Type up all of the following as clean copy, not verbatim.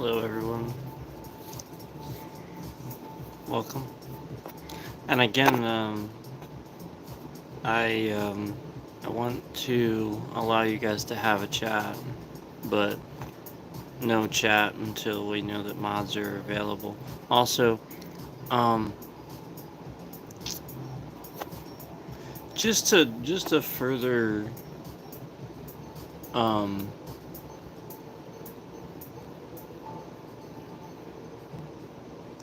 Hello, everyone. Welcome. And again, I want to allow you guys to have a chat, but no chat until we know that mods are available. Also, um, just to further um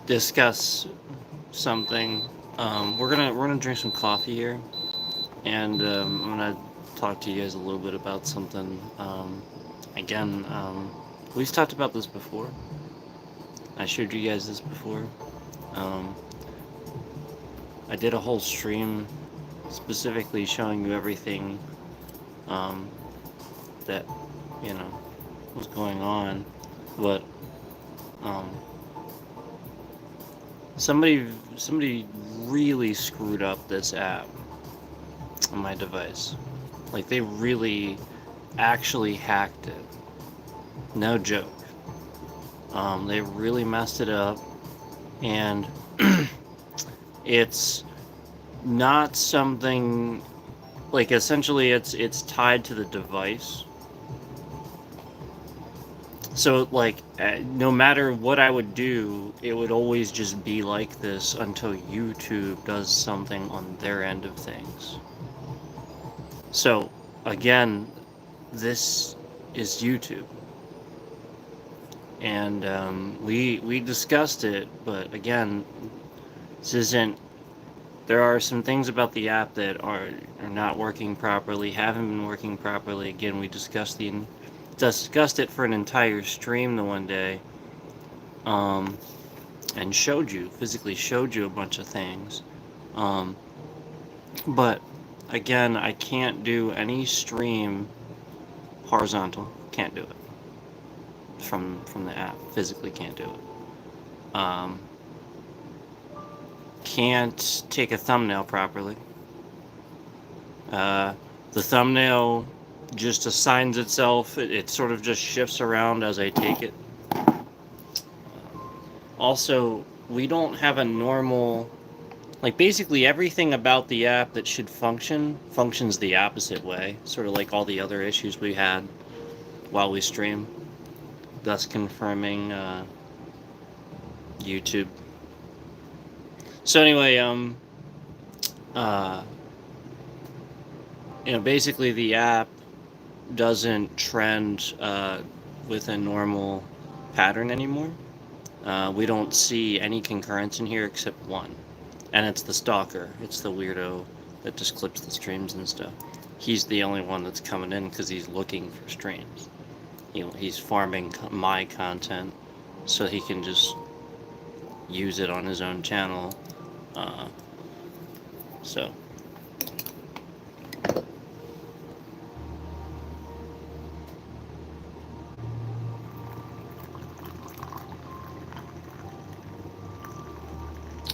discuss something, we're gonna drink some coffee here, and I'm gonna talk to you guys a little bit about something. Again, we've talked about this before. I showed you guys this before. Um, I did a whole stream specifically showing you everything um, that you know was going on, but um, somebody really screwed up this app on my device. Like they really actually hacked it. No joke. They really messed it up, and it's not something like essentially it's tied to the device. So like no matter what I would do, it would always just be like this until YouTube does something on their end of things. So again, this is YouTube, and we discussed it, but again, this isn't. There are some things about the app that are not working properly, haven't been working properly. Again, we discussed it for an entire stream the one day, and physically showed you a bunch of things. But again, I can't do any stream horizontal. Can't do it from the app. Physically can't do it. Can't take a thumbnail properly. The thumbnail just assigns itself. It sort of just shifts around as I take it. Also, we don't have a normal, like basically everything about the app that should functions the opposite way, sort of like all the other issues we had while we stream, thus confirming YouTube. So anyway, basically the app doesn't trend with a normal pattern anymore. We don't see any concurrence in here except one, and it's the stalker. It's the weirdo that just clips the streams and stuff. He's the only one that's coming in because he's looking for streams. He's farming my content so he can just use it on his own channel. So.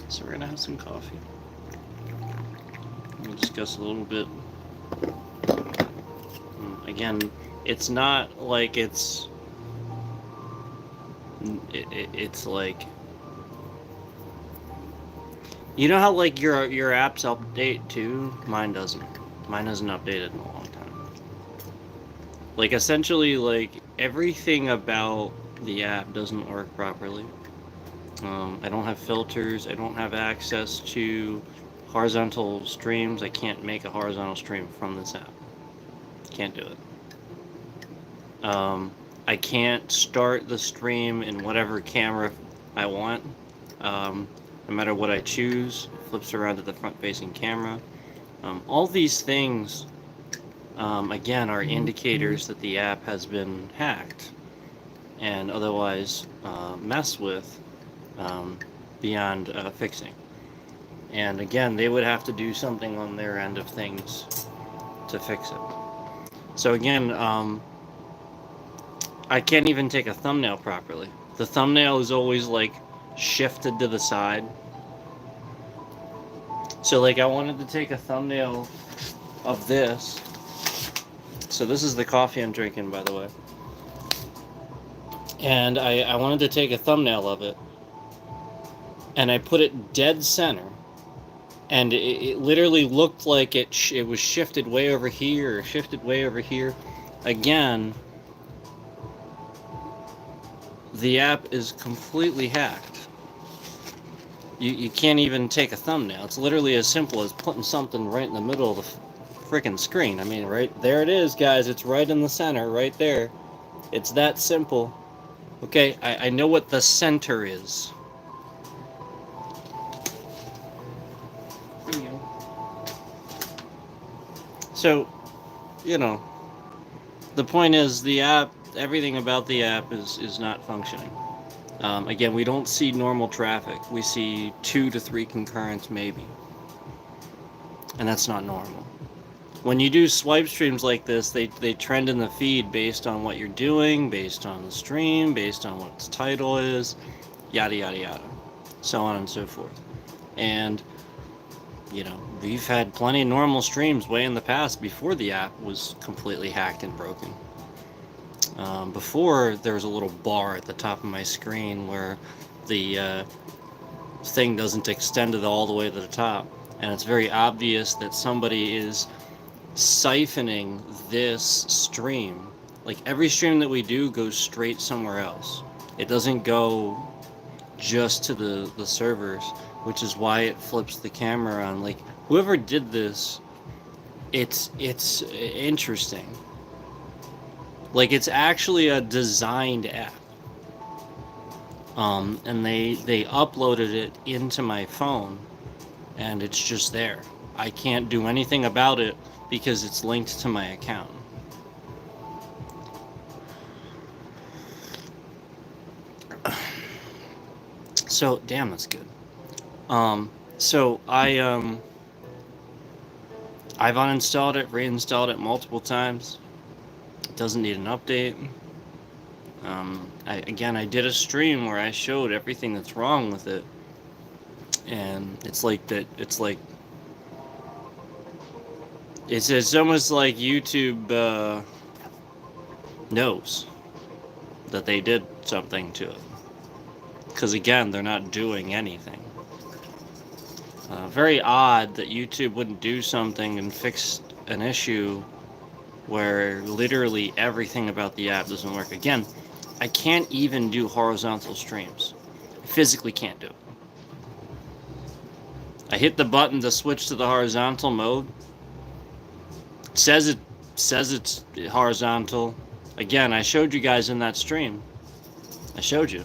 So we're gonna have some coffee. We'll discuss a little bit. Again, it's not like it's like, you know how like your apps update too? Mine doesn't. Mine hasn't updated in a long time. Like essentially, like everything about the app doesn't work properly. I don't have filters. I don't have access to horizontal streams. I can't make a horizontal stream from this app. Can't do it. I can't start the stream in whatever camera I want. No matter what I choose, it flips around to the front-facing camera. All these things, again, are indicators that the app has been hacked and otherwise messed with beyond fixing. And again, they would have to do something on their end of things to fix it. So again, I can't even take a thumbnail properly. The thumbnail is always like shifted to the side. So like I wanted to take a thumbnail of this. So this is the coffee I'm drinking, by the way. and I wanted to take a thumbnail of it, and I put it dead center, and it literally looked like it was shifted way over here, or shifted way over here. Again, the app is completely hacked. You can't even take a thumbnail. It's literally as simple as putting something right in the middle of the freaking screen. I mean, right there it is, guys. It's right in the center, right there. It's that simple. Okay, I know what the center is. So, you know, the point is the app, everything about the app is not functioning. Again, we don't see normal traffic. We see 2 to 3 concurrents maybe. And that's not normal. When you do swipe streams like this, they trend in the feed based on what you're doing, based on the stream, based on what its title is, yada yada yada, so on and so forth. And, you know, we've had plenty of normal streams way in the past before the app was completely hacked and broken. Before, there was a little bar at the top of my screen where the thing doesn't extend it all the way to the top, and it's very obvious that somebody is siphoning this stream. Like, every stream that we do goes straight somewhere else. It doesn't go just to the servers, which is why it flips the camera on. Like, whoever did this, it's interesting. Like, it's actually a designed app. And they uploaded it into my phone, and it's just there. I can't do anything about it because it's linked to my account. So, damn, that's good. So I've uninstalled it, reinstalled it multiple times. It doesn't need an update. I did a stream where I showed everything that's wrong with it, and it's almost like YouTube knows that they did something to it, because again, they're not doing anything. Very odd that YouTube wouldn't do something and fix an issue where literally everything about the app doesn't work. Again, I can't even do horizontal streams. I physically can't do it. I hit the button to switch to the horizontal mode. It says it's horizontal. Again, I showed you guys in that stream. I showed you.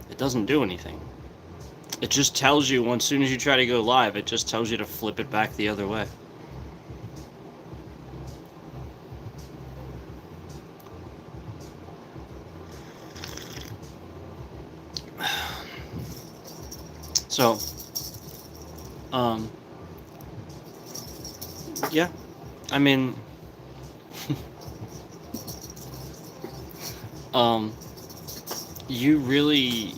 It doesn't do anything. It just tells you, as soon as you try to go live, it just tells you to flip it back the other way. So, yeah, I mean, you really,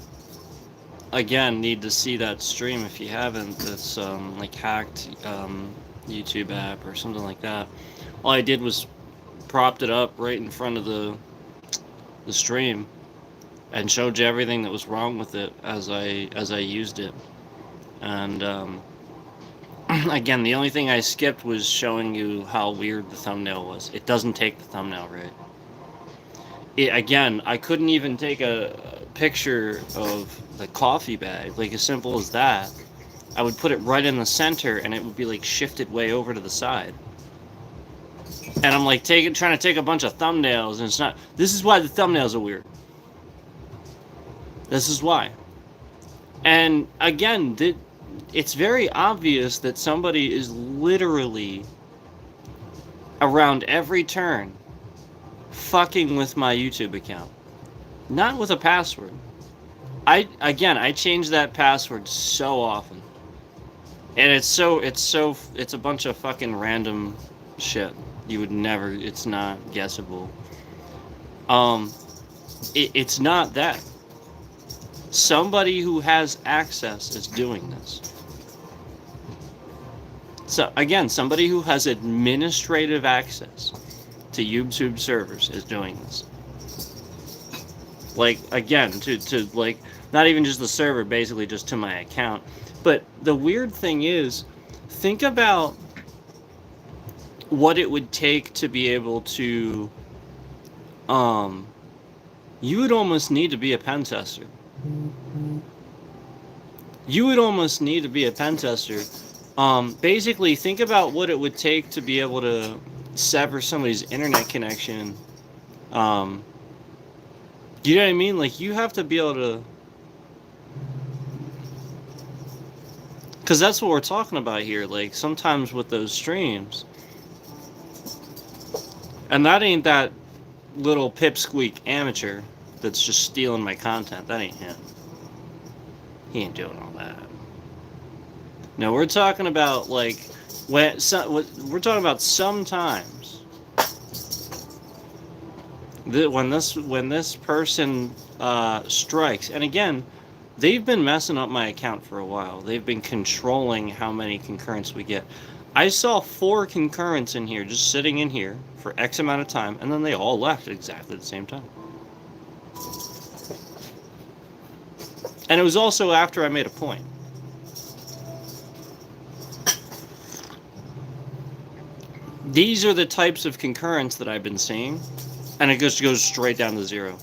again, need to see that stream if you haven't. That's like hacked YouTube app or something like that. All I did was propped it up right in front of the stream and showed you everything that was wrong with it as I used it. And again, the only thing I skipped was showing you how weird the thumbnail was. It doesn't take the thumbnail right. Again, I couldn't even take a picture of the coffee bag, like as simple as that. I would put it right in the center and it would be like shifted way over to the side. And I'm like trying to take a bunch of thumbnails, and it's not. This is why the thumbnails are weird. This is why. And again, it's very obvious that somebody is literally around every turn fucking with my YouTube account. Not with a password. I change that password so often. And it's a bunch of fucking random shit. You would never, it's not guessable. It's not that. Somebody who has access is doing this. So again, somebody who has administrative access to YouTube servers is doing this. Like, again, to like, not even just the server, basically just to my account. But the weird thing is, think about what it would take to be able to, you would almost need to be a pen tester. You would almost need to be a pen tester. Basically, think about what it would take to be able to sever somebody's internet connection. You know what I mean? Like, you have to be able to... Because that's what we're talking about here. Like, sometimes with those streams... And that ain't that little pipsqueak amateur that's just stealing my content. That ain't him. He ain't doing all that. No, we're talking about, like... we're talking about sometimes... when this person strikes, and again, they've been messing up my account for a while. They've been controlling how many concurrents we get. I saw 4 concurrents in here, just sitting in here for X amount of time, and then they all left at exactly the same time. And it was also after I made a point. These are the types of concurrents that I've been seeing, and it just goes straight down to 0.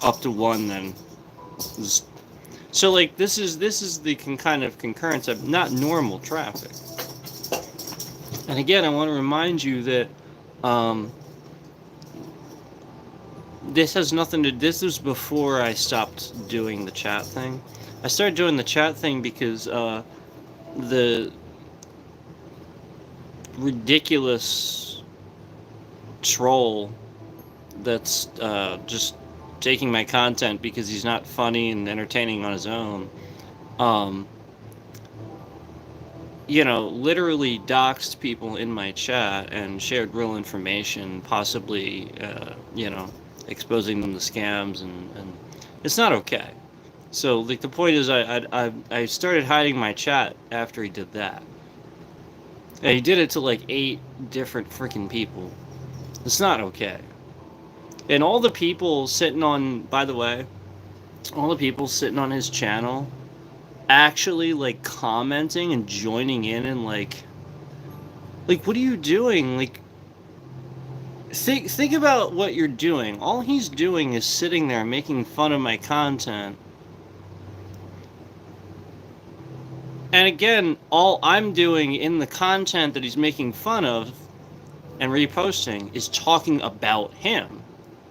Up to 1, then. So, like, this is the kind of concurrence of not normal traffic. And again, I want to remind you that this has nothing to... This was before I stopped doing the chat thing. I started doing the chat thing because the ridiculous troll that's just taking my content because he's not funny and entertaining on his own, you know, literally doxed people in my chat and shared real information, possibly, you know, exposing them to scams, and it's not okay. So, like, the point is, I started hiding my chat after he did that. And he did it to, like, 8 different freaking people. It's not okay. And all the people sitting on, by the way, all the people sitting on his channel actually, like, commenting and joining in and, like, what are you doing? Like, think about what you're doing. All he's doing is sitting there making fun of my content. And again, all I'm doing in the content that he's making fun of and reposting is talking about him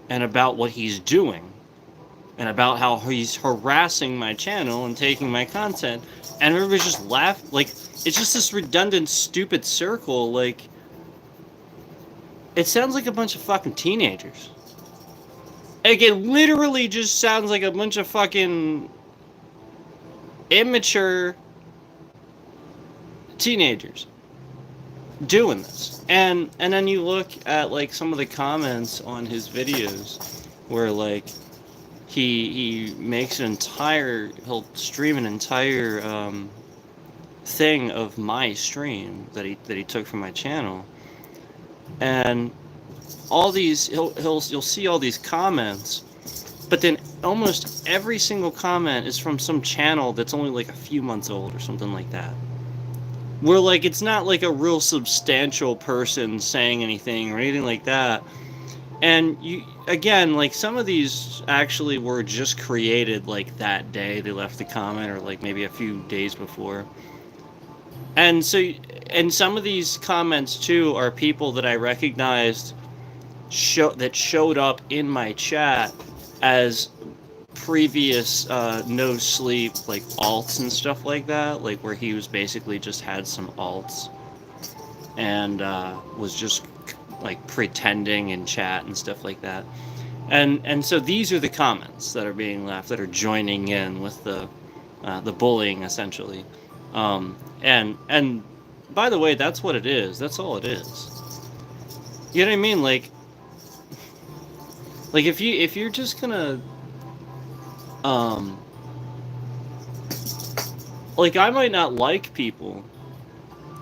and about what he's doing and about how he's harassing my channel and taking my content, and everybody's just laughing. Like, it's just this redundant, stupid circle. Like, it sounds like a bunch of fucking teenagers. Like, it literally just sounds like a bunch of fucking immature teenagers doing this. And then you look at, like, some of the comments on his videos where, like, he makes an entire, he'll stream an entire thing of my stream that he took from my channel, and all these you'll see all these comments, but then almost every single comment is from some channel that's only like a few months old or something like that, where, like, it's not like a real substantial person saying anything or anything like that. And you, again, like, some of these actually were just created, like, that day they left the comment, or, like, maybe a few days before. And so, and some of these comments, too, are people that I recognized that showed up in my chat as previous no sleep, like, alts and stuff like that, like, where he was basically just had some alts and was just, like, pretending in chat and stuff like that. And so these are the comments that are being left, that are joining in with the bullying, essentially. And by the way, that's what it is. That's all it is. You know what I mean? Like if you're just gonna like, I might not like people,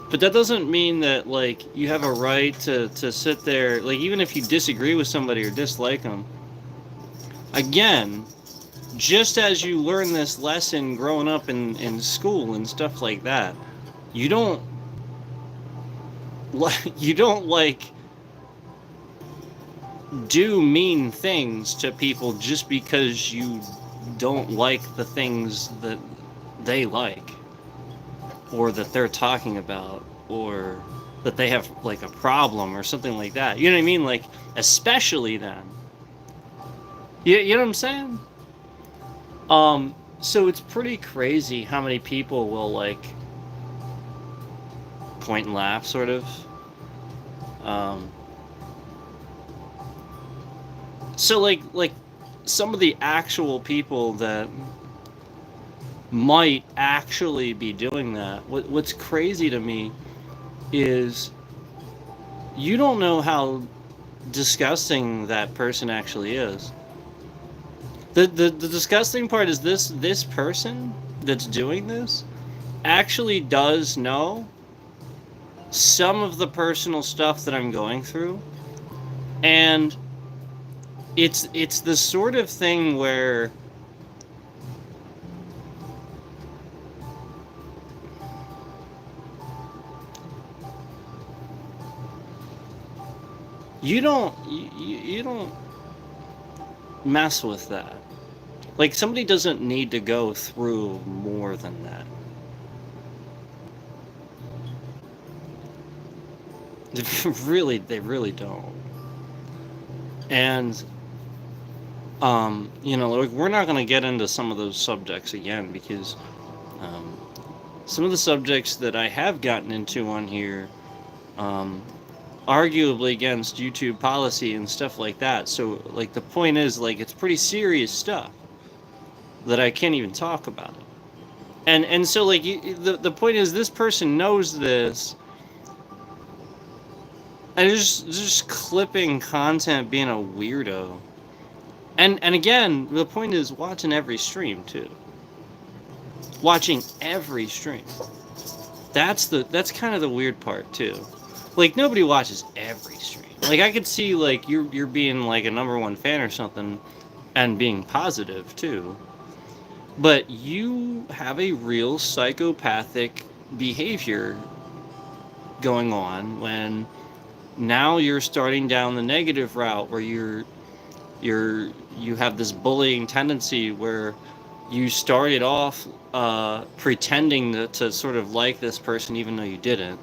but that doesn't mean that, like, you have a right to sit there, like, even if you disagree with somebody or dislike them, again, just as you learn this lesson growing up in school and stuff like that, you don't you don't like do mean things to people just because you don't like the things that they like or that they're talking about or that they have like a problem or something like that. You know what I mean? Like, especially then. You know what I'm saying? So it's pretty crazy how many people will like point and laugh, sort of. Um, so like some of the actual people that might actually be doing that. What's crazy to me is you don't know how disgusting that person actually is. The disgusting part is this person that's doing this actually does know some of the personal stuff that I'm going through, and it's the sort of thing where you don't mess with that. Like, somebody doesn't need to go through more than that. Really, they really don't. And like, we're not going to get into some of those subjects again because some of the subjects that I have gotten into on here, arguably against YouTube policy and stuff like that. So, like, the point is, like, it's pretty serious stuff that I can't even talk about it. And so, like, the point is, this person knows this, and just clipping content, being a weirdo. And again, the point is watching every stream too. Watching every stream. That's kind of the weird part too. Like, nobody watches every stream. Like, I could see like you're being like a #1 fan or something and being positive too. But you have a real psychopathic behavior going on when now you're starting down the negative route where you have this bullying tendency where you started off pretending to sort of like this person even though you didn't,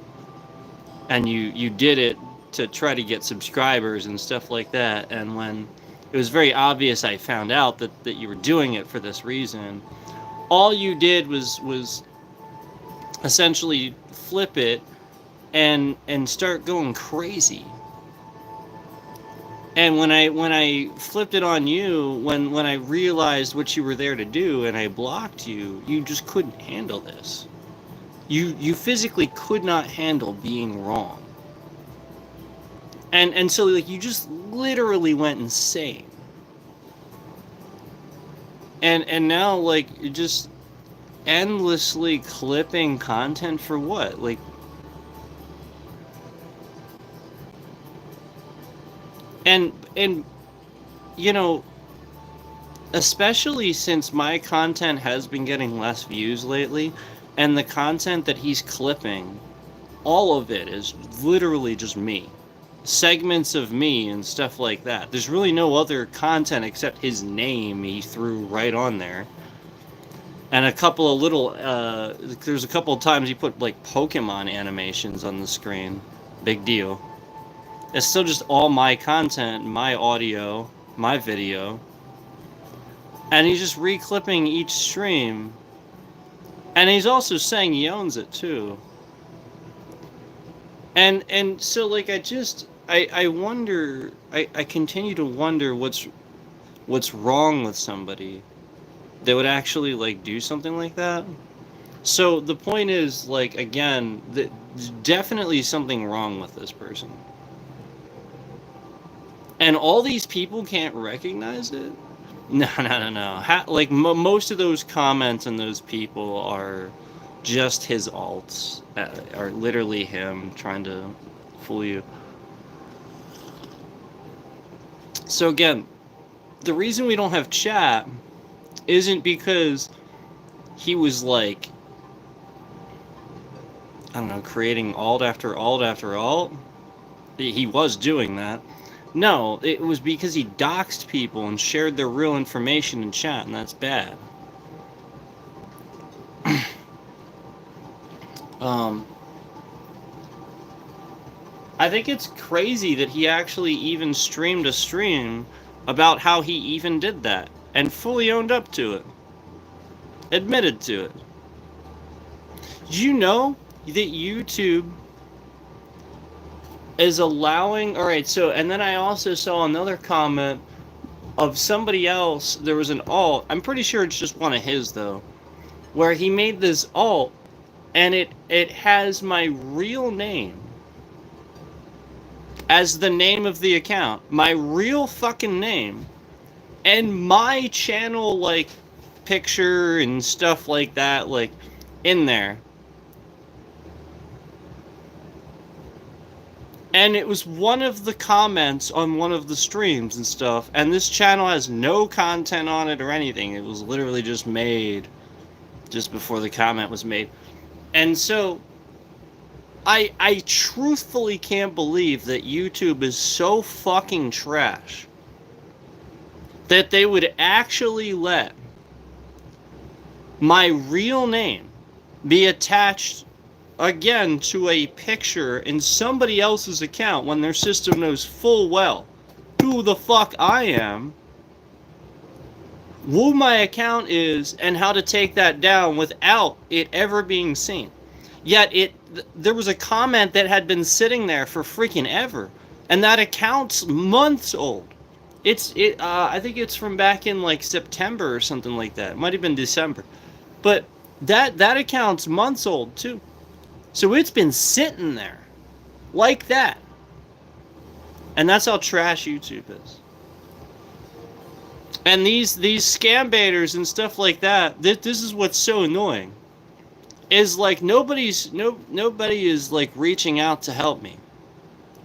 and you did it to try to get subscribers and stuff like that. And when it was very obvious, I found out that you were doing it for this reason, all you did was essentially flip it and start going crazy. And when I flipped it on you, when I realized what you were there to do and I blocked you, you just couldn't handle this. You physically could not handle being wrong. And so, like, you just literally went insane. And now, like, you're just endlessly clipping content for what? Like, and especially since my content has been getting less views lately, and the content that he's clipping, all of it is literally just me. Segments of me and stuff like that. There's really no other content except his name he threw right on there. And a couple of little, there's a couple of times he put, like, Pokemon animations on the screen. Big deal. It's still just all my content, my audio, my video. And he's just reclipping each stream. And he's also saying he owns it too. And so, like, I wonder, I continue to wonder what's wrong with somebody that would actually, like, do something like that. So the point is, like, again, there's definitely something wrong with this person. And all these people can't recognize it? No. Like, most of those comments and those people are just his alts, are literally him trying to fool you. So again, the reason we don't have chat isn't because he was like, I don't know, creating alt after alt after alt. He was doing that. No, it was because he doxed people and shared their real information in chat, and that's bad. I think it's crazy that he actually even streamed a stream about how he even did that, and fully owned up to it. Admitted to it. Did you know that YouTube is allowing... Alright, so, and then I also saw another comment of somebody else. There was an alt, I'm pretty sure it's just one of his though, where he made this alt, and it has my real name as the name of the account. My real fucking name. And my channel, like, picture and stuff like that, like, in there. And it was one of the comments on one of the streams and stuff, and this channel has no content on it or anything. It was literally just made just before the comment was made. And so I truthfully can't believe that YouTube is so fucking trash that they would actually let my real name be attached again to a picture in somebody else's account when their system knows full well who the fuck I am, who my account is, and how to take that down without it ever being seen. Yet there was a comment that had been sitting there for freaking ever, and that account's months old. I think it's from back in like September or something like that. It might have been December, but that account's months old too. So it's been sitting there like that, and that's how trash YouTube is. And these scam baiters and stuff like that. This is what's so annoying. Is like nobody is like reaching out to help me.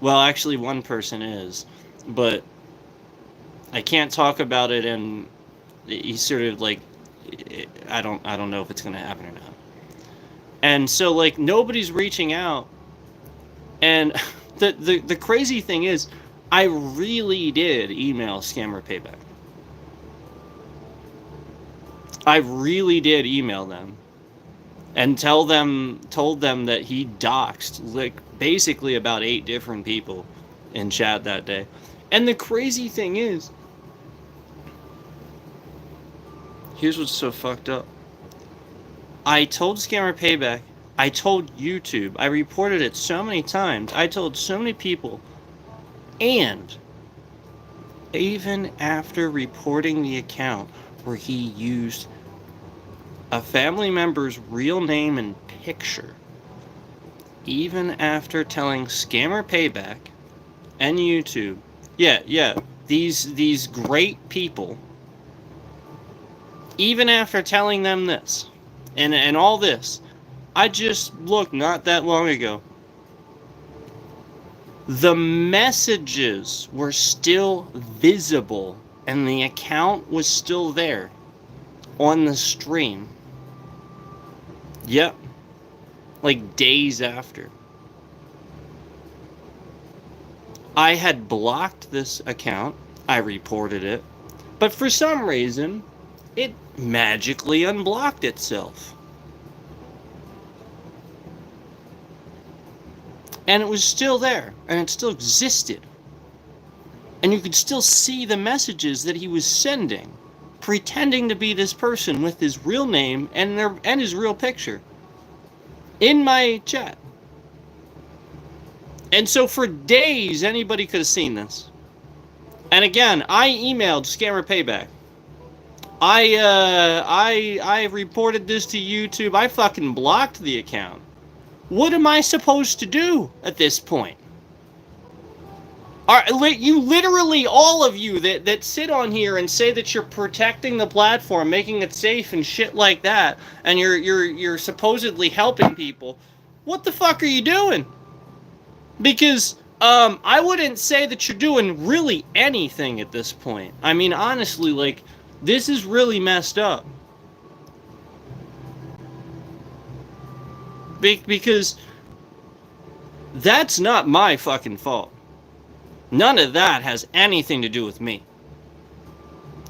Well, actually one person is, but I can't talk about it, and he's sort of like, I don't know if it's gonna happen or not. And so like nobody's reaching out, and the crazy thing is, I really did email Scammer Payback. I really did email them. And told them that he doxed like basically about 8 different people in chat that day. And the crazy thing is, here's what's so fucked up. I told Scammer Payback, I told YouTube, I reported it so many times, I told so many people, and even after reporting the account where he used a family member's real name and picture, even after telling Scammer Payback and YouTube, these great people, even after telling them this and all this, I just looked not that long ago. The messages were still visible and the account was still there on the stream. Yep. Like days after. I had blocked this account. I reported it. But for some reason, it magically unblocked itself. And it was still there. And it still existed. And you could still see the messages that he was sending, pretending to be this person with his real name and his real picture in my chat. And so for days, anybody could have seen this. And again, I emailed Scammer Payback. I reported this to YouTube. I fucking blocked the account. What am I supposed to do at this point? You literally, all of you that sit on here and say that you're protecting the platform, making it safe and shit like that, and you're supposedly helping people, what the fuck are you doing? Because I wouldn't say that you're doing really anything at this point. I mean, honestly, like, this is really messed up. Because that's not my fucking fault. None of that has anything to do with me.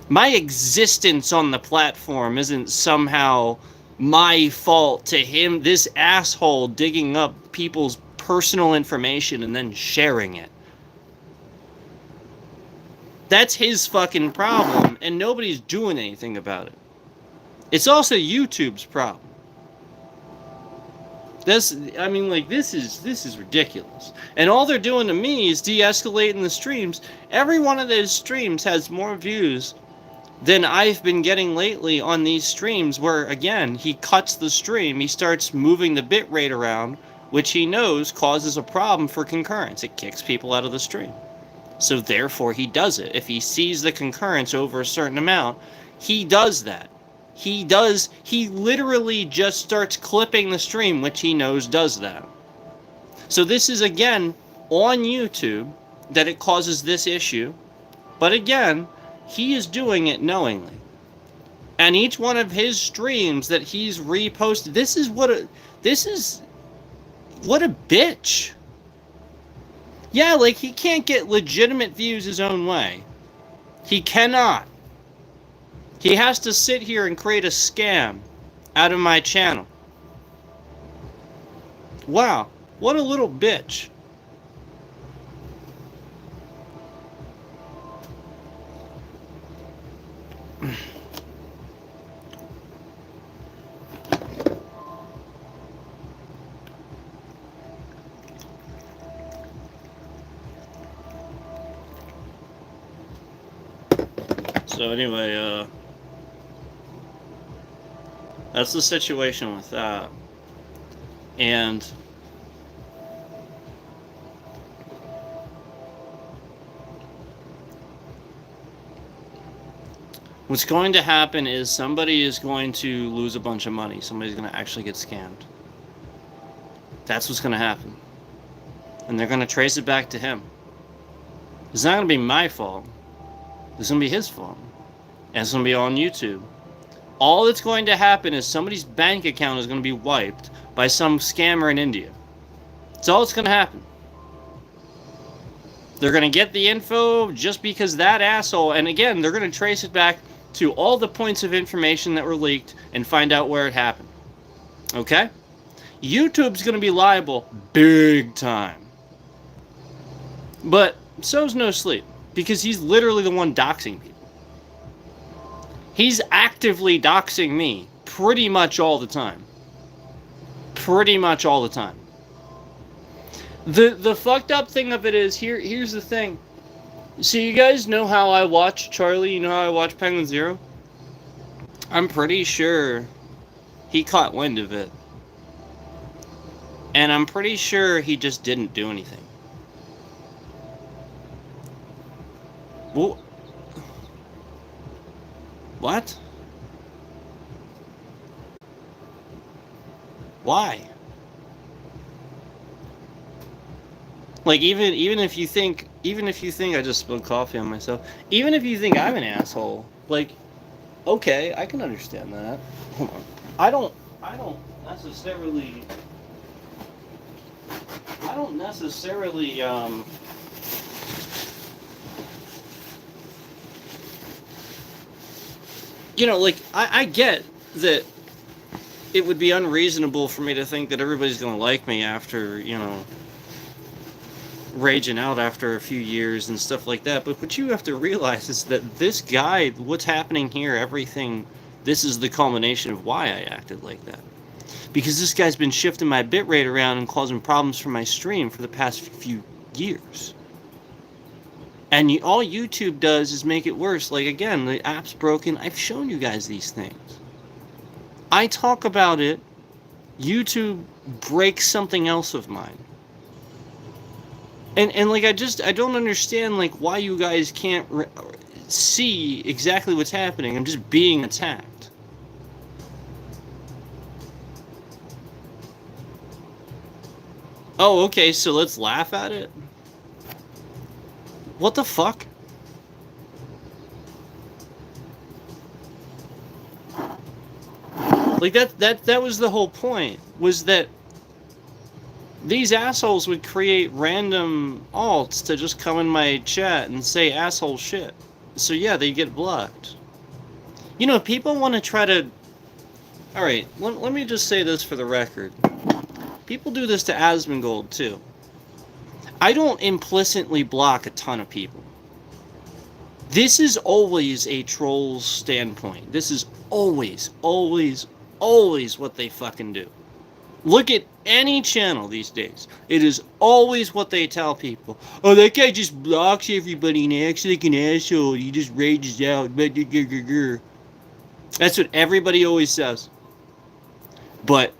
My existence on the platform isn't somehow my fault to him, this asshole digging up people's personal information and then sharing it. That's his fucking problem, and nobody's doing anything about it. It's also YouTube's problem. This is ridiculous. And all they're doing to me is de-escalating the streams. Every one of those streams has more views than I've been getting lately on these streams, where, again, he cuts the stream, he starts moving the bitrate around, which he knows causes a problem for concurrence. It kicks people out of the stream. So therefore he does it. If he sees the concurrence over a certain amount, he does that. He literally just starts clipping the stream, which he knows does that. So this is, again, on YouTube, that it causes this issue. But again, he is doing it knowingly. And each one of his streams that he's reposted, what a bitch. Yeah, like, he can't get legitimate views his own way. He cannot. He has to sit here and create a scam out of my channel. Wow, what a little bitch. So anyway, that's the situation with that. And what's going to happen is somebody is going to lose a bunch of money. Somebody's going to actually get scammed. That's what's going to happen. And they're going to trace it back to him. It's not going to be my fault. It's going to be his fault. And it's going to be on YouTube. All that's going to happen is somebody's bank account is going to be wiped by some scammer in India. That's all that's going to happen. They're going to get the info just because that asshole, and again, they're going to trace it back to all the points of information that were leaked and find out where it happened. Okay? YouTube's going to be liable big time. But so's No Sleep, because he's literally the one doxing people. He's actively doxing me pretty much all the time. Pretty much all the time. The fucked up thing of it is, here's the thing. So you guys know how I watch Charlie? You know how I watch Penguin Zero? I'm pretty sure he caught wind of it. And I'm pretty sure he just didn't do anything. Well, what? Why? Like, even if you think I just spilled coffee on myself, even if you think I'm an asshole, like, okay, I can understand that. Hold on. I don't necessarily like, I get that it would be unreasonable for me to think that everybody's gonna like me after, raging out after a few years and stuff like that. But what you have to realize is that this guy, what's happening here, everything, this is the culmination of why I acted like that. Because this guy's been shifting my bitrate around and causing problems for my stream for the past few years. And all YouTube does is make it worse. Like, again, the app's broken. I've shown you guys these things. I talk about it. YouTube breaks something else of mine. And like, I don't understand, like, why you guys can't see exactly what's happening. I'm just being attacked. Oh, okay, so let's laugh at it? What the fuck? Like that was the whole point, was that these assholes would create random alts to just come in my chat and say asshole shit. So yeah, they get blocked. You know, people want to try to... Alright, let me just say this for the record. People do this to Asmongold, too. I don't implicitly block a ton of people. This is always a troll's standpoint. This is always, always, always what they fucking do. Look at any channel these days. It is always what they tell people. Oh, that guy just blocks everybody and acts like an asshole. He just rages out. That's what everybody always says. But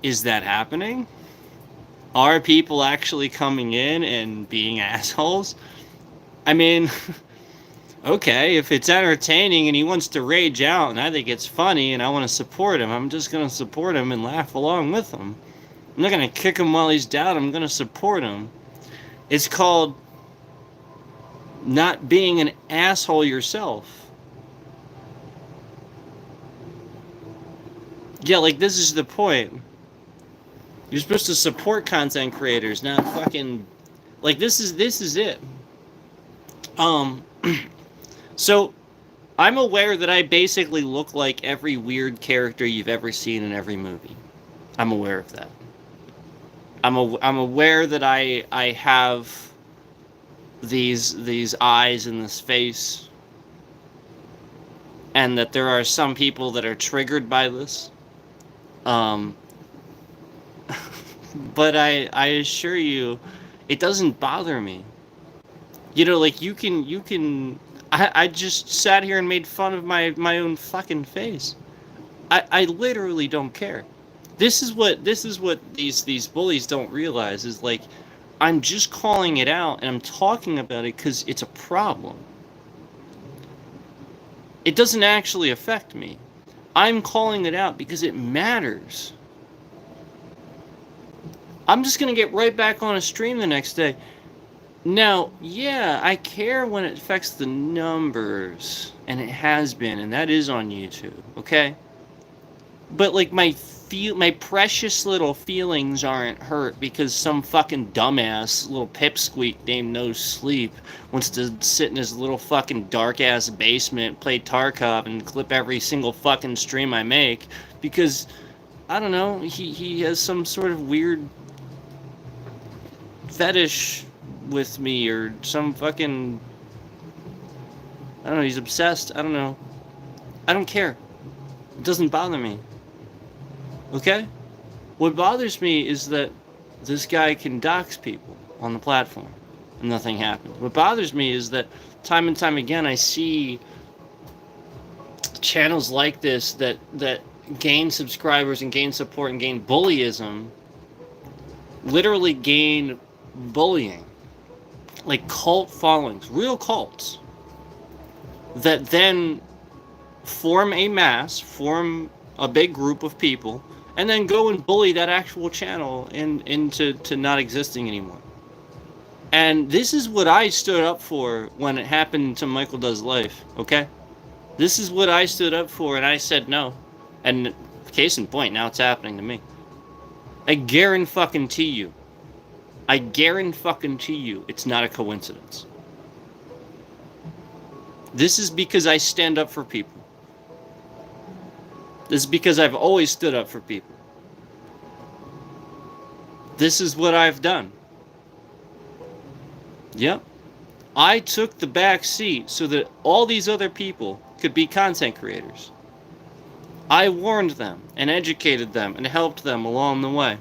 is that happening? Are people actually coming in and being assholes? I mean, okay, if it's entertaining and he wants to rage out and I think it's funny and I want to support him, I'm just going to support him and laugh along with him. I'm not going to kick him while he's down. I'm going to support him. It's called not being an asshole yourself. Yeah, like, this is the point. You're supposed to support content creators, not fucking... Like, this is it. So, I'm aware that I basically look like every weird character you've ever seen in every movie. I'm aware of that. I'm aware that I have these eyes and this face, and that there are some people that are triggered by this. But I assure you, it doesn't bother me. You know, like, you can... I just sat here and made fun of my own fucking face. I literally don't care. This is what these bullies don't realize, is like, I'm just calling it out and I'm talking about it because it's a problem. It doesn't actually affect me. I'm calling it out because it matters. I'm just gonna get right back on a stream the next day. Now, yeah, I care when it affects the numbers, and it has been, and that is on YouTube, okay? But, like, my precious little feelings aren't hurt because some fucking dumbass little pipsqueak named No Sleep wants to sit in his little fucking dark-ass basement, play Tarkov, and clip every single fucking stream I make, because, I don't know, he has some sort of weird fetish with me, or some fucking... I don't know, he's obsessed. I don't know. I don't care. It doesn't bother me. Okay? What bothers me is that this guy can dox people on the platform and nothing happens. What bothers me is that time and time again I see channels like this that gain subscribers and gain support and gain bullyism, literally gain bullying. Like cult followings, real cults, that then form a mass, form a big group of people, and then go and bully that actual channel into not existing anymore. And this is what I stood up for when it happened to Michael Does Life, okay? This is what I stood up for, and I said no. And case in point, now it's happening to me. I guarantee you. I guarantee you it's not a coincidence. This is because I stand up for people. This is because I've always stood up for people. This is what I've done. Yep. I took the back seat so that all these other people could be content creators. I warned them and educated them and helped them along the way.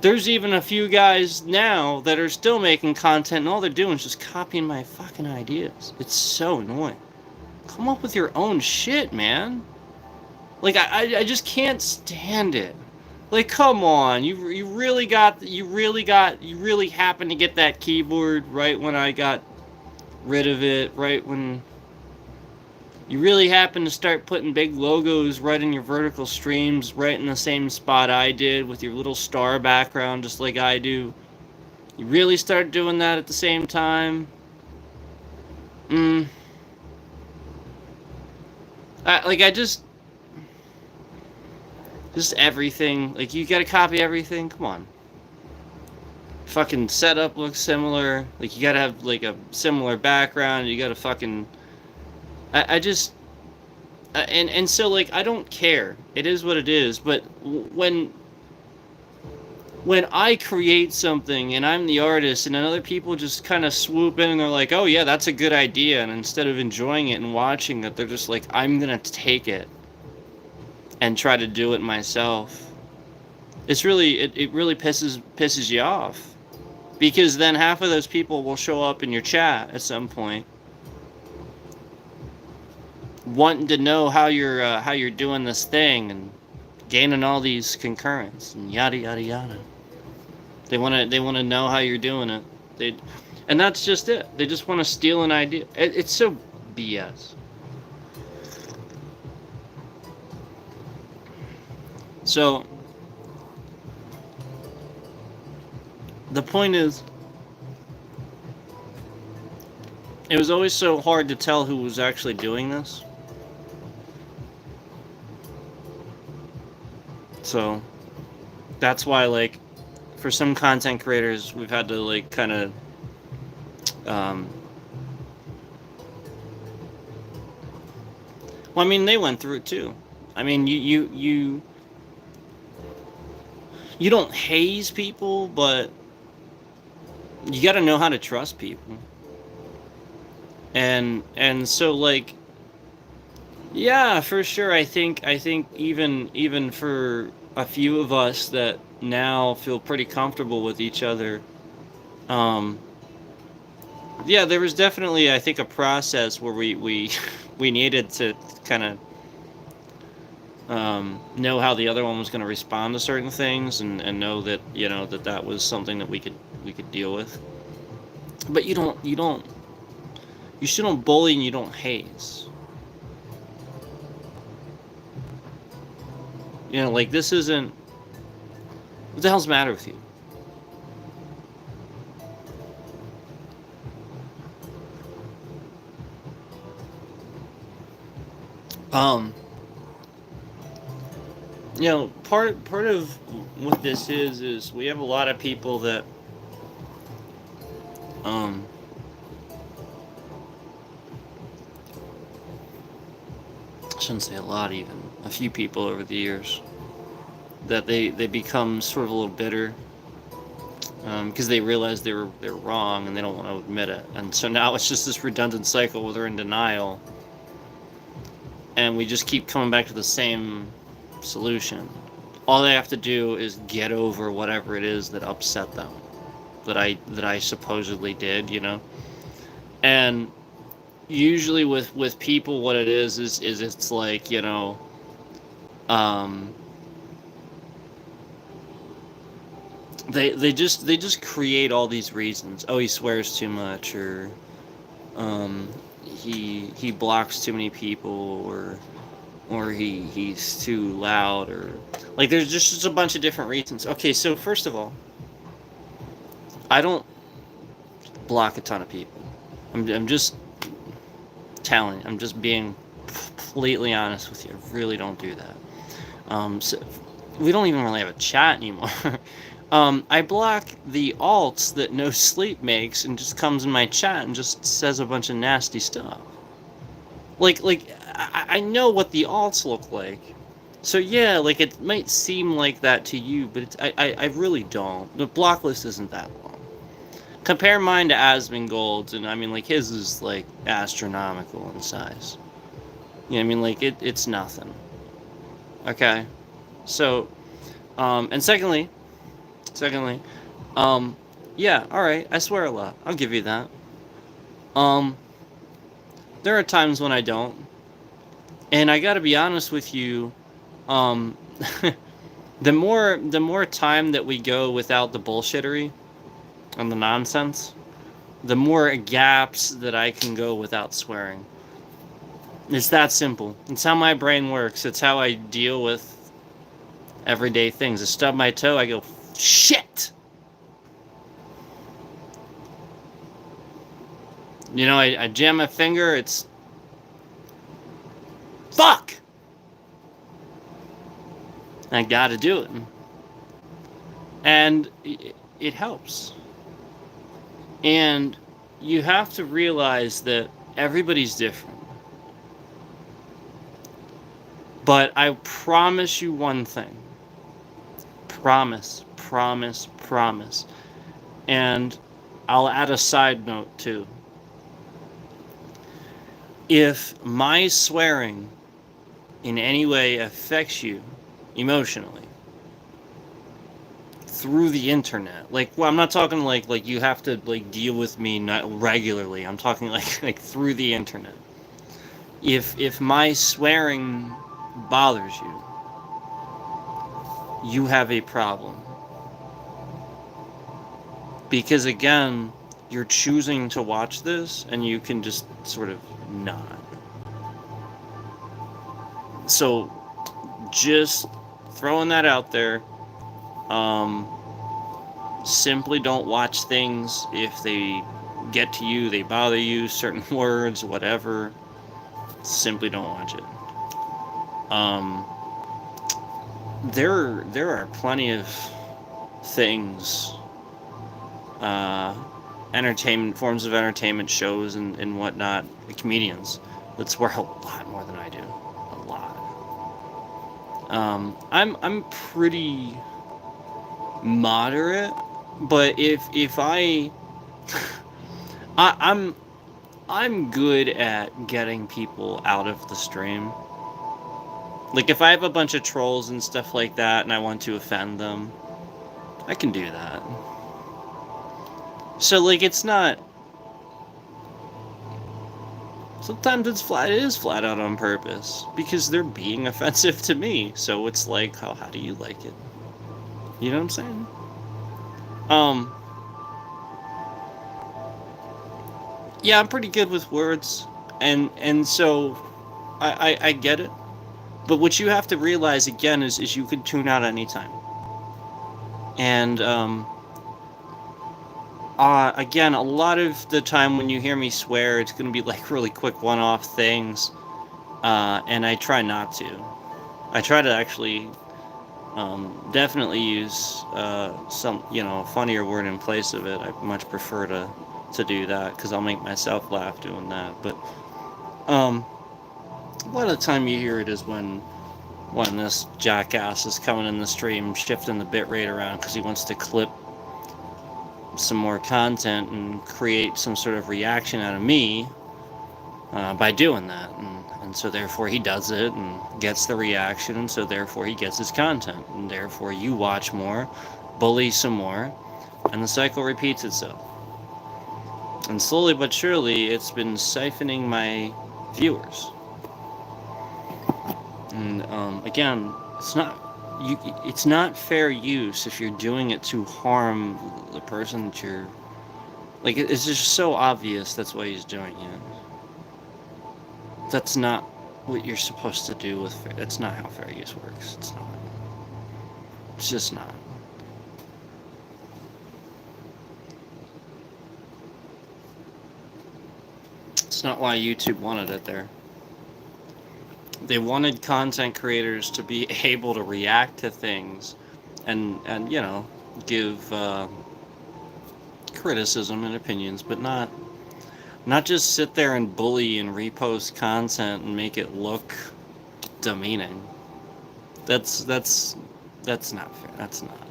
There's even a few guys now that are still making content, and all they're doing is just copying my fucking ideas. It's so annoying. Come up with your own shit, man. Like, I just can't stand it. Like, come on, you really happened to get that keyboard right when I got rid of it, right when you really happen to start putting big logos right in your vertical streams, right in the same spot I did with your little star background, just like I do. You really start doing that at the same time. Mm, I just everything. Like, you gotta copy everything. Come on. Fucking setup looks similar. Like, you gotta have like a similar background. You gotta fucking. I just and so like I don't care. It is what it is. But when I create something and I'm the artist and then other people just kind of swoop in and they're like, "Oh yeah, that's a good idea," and instead of enjoying it and watching it, they're just like, "I'm gonna take it and try to do it myself." It really pisses you off, because then half of those people will show up in your chat at some point wanting to know how you're doing this thing and gaining all these concurrents and yada yada yada. They want to know how you're doing it. They and that's just it. They just want to steal an idea. It's so BS. So the point is, it was always so hard to tell who was actually doing this. So that's why, like, for some content creators, we've had to like kind of um, well, I mean, they went through it too. I mean, you don't haze people, but you got to know how to trust people. And so like, yeah, for sure. I think even for a few of us that now feel pretty comfortable with each other, um, yeah, there was definitely, I think, a process where we we needed to kind of know how the other one was going to respond to certain things, and know that, that was something that we could deal with. But you still don't bully and you don't haze. Like, this isn't. What the hell's the matter with you? Um, part of what this is we have a lot of people that um I shouldn't say a lot, even a few people over the years, that they become sort of a little bitter, because they realize they're wrong and they don't want to admit it, and so now it's just this redundant cycle where they're in denial, and we just keep coming back to the same solution. All they have to do is get over whatever it is that upset them, that I supposedly did, and usually with people, what it is it's like, um they just create all these reasons. Oh, he swears too much, or he blocks too many people, or he's too loud, or like, there's just a bunch of different reasons. Okay, so first of all, I don't block a ton of people. I'm just telling you, I'm just being completely honest with you. I really don't do that. So we don't even really have a chat anymore. I block the alts that No Sleep makes and just comes in my chat and just says a bunch of nasty stuff. Like I know what the alts look like. So yeah, like, it might seem like that to you, but I really don't. The block list isn't that long. Compare mine to Asmongold's, and I mean, like, his is like astronomical in size. I mean, like, it's nothing. Okay, so and secondly, um, yeah, all right, I swear a lot. I'll give you that. Um, there are times when I don't, and I got to be honest with you. Um, the more time that we go without the bullshittery and the nonsense, the more gaps that I can go without swearing. It's that simple. It's how my brain works. It's how I deal with everyday things. I stub my toe, I go, shit! You know, I jam my finger, it's... Fuck! I gotta do it. And it helps. And you have to realize that everybody's different. But I promise you one thing. Promise, promise, promise. And I'll add a side note too. If my swearing in any way affects you emotionally through the internet, like, well, I'm not talking like you have to like deal with me not regularly. I'm talking like through the internet. If my swearing bothers you, you have a problem. Because again, you're choosing to watch this and you can just sort of not. So just throwing that out there. Simply don't watch things if they get to you, they bother you, certain words, whatever. Simply don't watch it. There are plenty of things, entertainment forms of entertainment, shows and whatnot, comedians that swear a lot more than I do, a lot. I'm pretty moderate, but if I'm good at getting people out of the stream. Like, if I have a bunch of trolls and stuff like that and I want to offend them, I can do that. So, like, it's not... Sometimes it is flat out on purpose, because they're being offensive to me. So it's like, how do you like it? You know what I'm saying? Yeah, I'm pretty good with words, and so I get it. But what you have to realize again is you can tune out anytime. And again, a lot of the time when you hear me swear, it's going to be like really quick one-off things, and I try not to. I try to actually definitely use some, funnier word in place of it. I much prefer to do that because I'll make myself laugh doing that. But a lot of the time you hear it is when this jackass is coming in the stream, shifting the bitrate around because he wants to clip some more content and create some sort of reaction out of me by doing that. And so therefore he does it and gets the reaction, and so therefore he gets his content, and therefore you watch more, bully some more, and the cycle repeats itself. And slowly but surely it's been siphoning my viewers. And again, it's not fair use if you're doing it to harm the person that you're... Like, it's just so obvious that's why he's doing it. That's not what you're supposed to do with fair... That's not how fair use works. It's not. It's just not. It's not why YouTube wanted it there. They wanted content creators to be able to react to things and give criticism and opinions, but not just sit there and bully and repost content and make it look demeaning. That's not fair. That's not.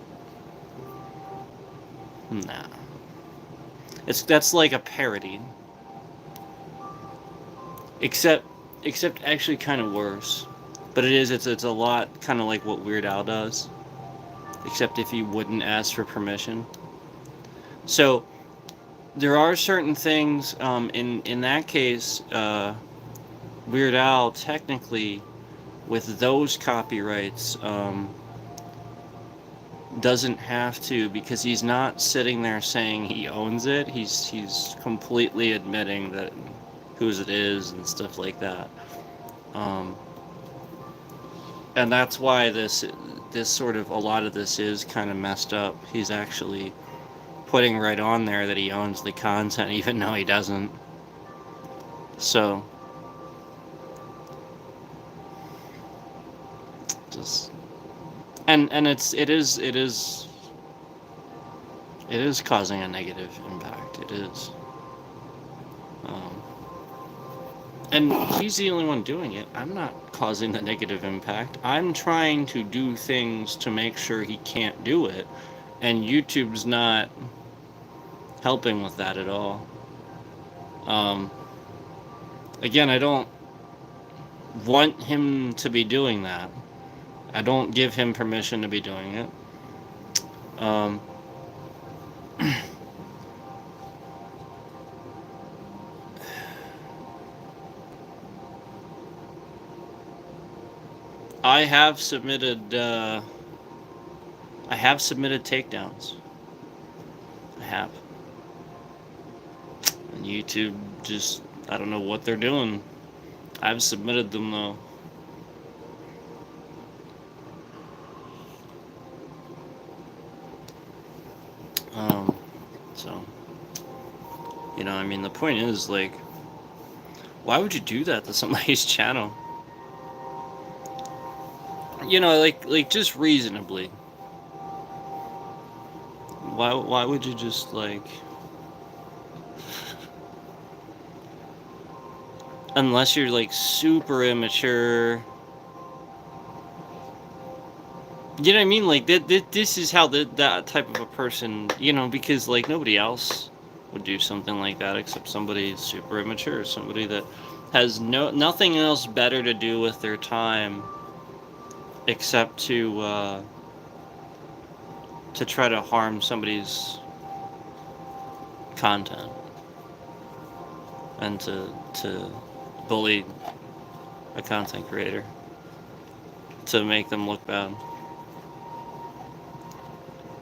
Nah. That's like a parody. Except actually kind of worse. But it's a lot kind of like what Weird Al does. Except if he wouldn't ask for permission. So there are certain things in that case, Weird Al technically with those copyrights doesn't have to, because he's not sitting there saying he owns it. He's completely admitting that whose it is and stuff like that. And that's why this sort of, a lot of this is kind of messed up. He's actually putting right on there that he owns the content, even though he doesn't. So, just and it is causing a negative impact. It is. Um, and he's the only one doing it. I'm not causing the negative impact. I'm trying to do things to make sure he can't do it, and YouTube's not helping with that at all. Um, Again, I don't want him to be doing that. I don't give him permission to be doing it. Um, I have submitted. I have submitted takedowns. I have. And YouTube just, I don't know what they're doing. I've submitted them though. So, I mean, the point is, like, why would you do that to somebody's channel? Like just reasonably. Why would you just, like, unless you're, like, super immature. You know what I mean? Like, this is how that type of a person, because, like, nobody else would do something like that except somebody super immature, somebody that has nothing else better to do with their time except to try to harm somebody's content and to bully a content creator to make them look bad.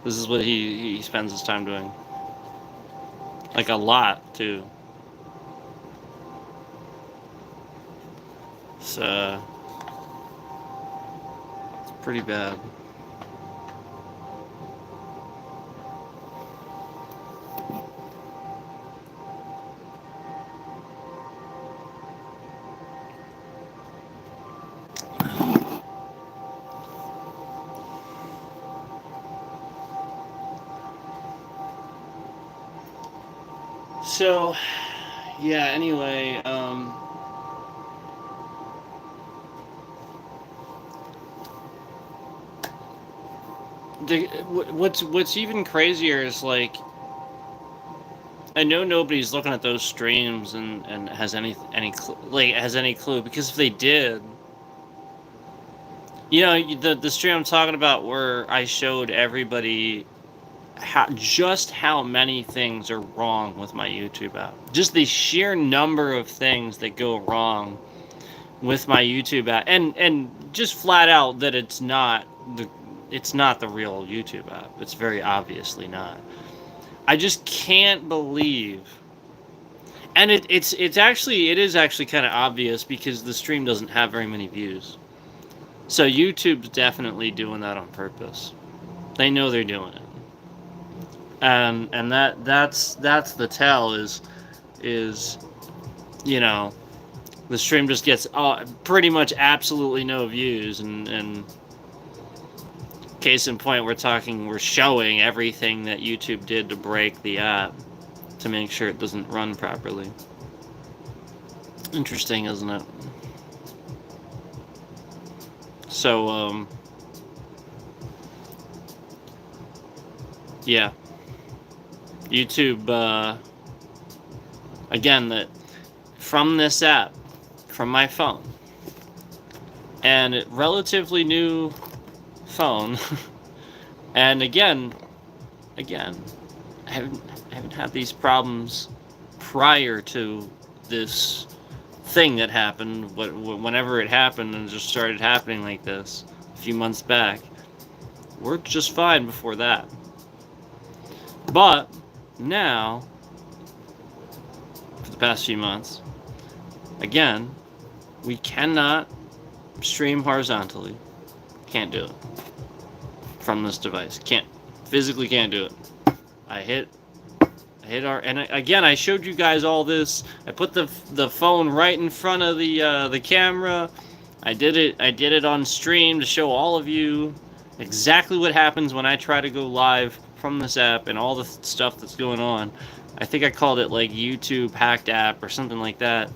This is what he spends his time doing. Like, a lot, too. It's pretty bad. So, yeah, anyway, what's even crazier is, like, I know nobody's looking at those streams and has any clue, because if they did, the stream I'm talking about where I showed everybody how many things are wrong with my YouTube app. Just the sheer number of things that go wrong with my YouTube app, and just flat out that it's not the real YouTube app. It's very obviously not. I just can't believe. And it is actually kind of obvious because the stream doesn't have very many views. So YouTube's definitely doing that on purpose. They know they're doing it. And that's the tell is the stream just gets pretty much absolutely no views, and case in point, we're showing everything that YouTube did to break the app to make sure it doesn't run properly. Interesting, isn't it? So, yeah. YouTube, again, that from this app, from my phone, and a relatively new phone, and again, I haven't had these problems prior to this thing that happened, whenever it happened and just started happening like this a few months back. Worked just fine before that. But now, for the past few months, again, we cannot stream horizontally. Can't do it from this device. Physically can't do it. I hit hit R, and again, I showed you guys all this. I put the phone right in front of the camera. I did it on stream to show all of you exactly what happens when I try to go live from this app and all the stuff that's going on. I think I called it like YouTube hacked app or something like that.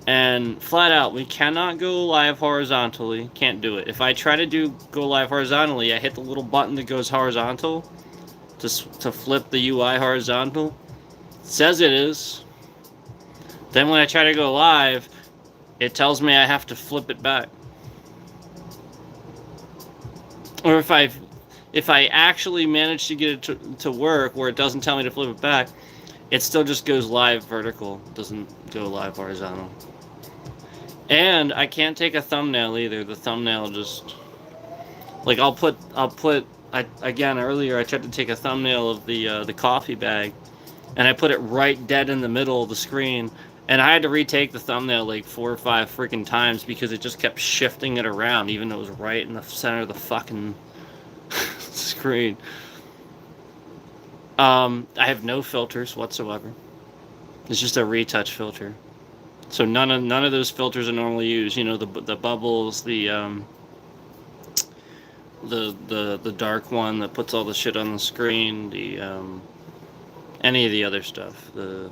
And flat out, we cannot go live horizontally. Can't do it. If I try to go live horizontally, I hit the little button that goes horizontal to flip the UI horizontal. It says it is. Then when I try to go live, it tells me I have to flip it back. Or if I actually manage to get it to work where it doesn't tell me to flip it back, it still just goes live vertical. It doesn't go live horizontal. And I can't take a thumbnail either. The thumbnail just, like, again, earlier I tried to take a thumbnail of the coffee bag, and I put it right dead in the middle of the screen, and I had to retake the thumbnail like 4 or 5 freaking times because it just kept shifting it around, even though it was right in the center of the fucking screen. I have no filters whatsoever. It's just a retouch filter. So none of those filters are normally used. You know, the bubbles, the dark one that puts all the shit on the screen, any of the other stuff, the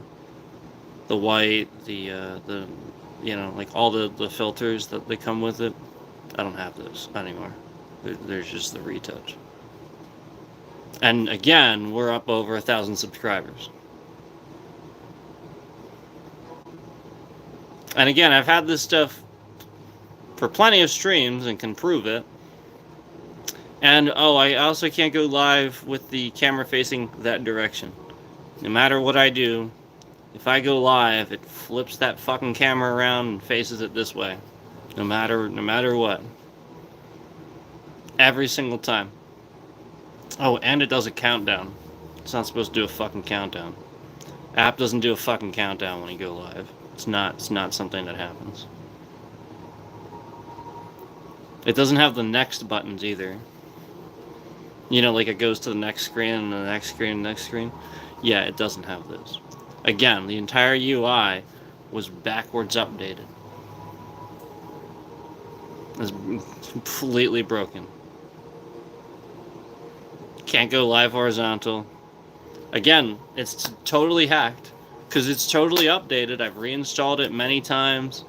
white, the you know, like all the filters that they come with it. I don't have those anymore. There's just the retouch. And again, we're up over 1,000 subscribers. And again, I've had this stuff for plenty of streams and can prove it. And, oh, I also can't go live with the camera facing that direction. No matter what I do, if I go live, it flips that fucking camera around and faces it this way. No matter what. Every single time. Oh, and it does a countdown. It's not supposed to do a fucking countdown. App doesn't do a fucking countdown when you go live. It's not something that happens. It doesn't have the next buttons either. You know, like it goes to the next screen and the next screen and the next screen. Yeah, it doesn't have those. Again, the entire UI was backwards updated. It's completely broken. Can't go live horizontal. Again, it's totally hacked. Because it's totally updated. I've reinstalled it many times.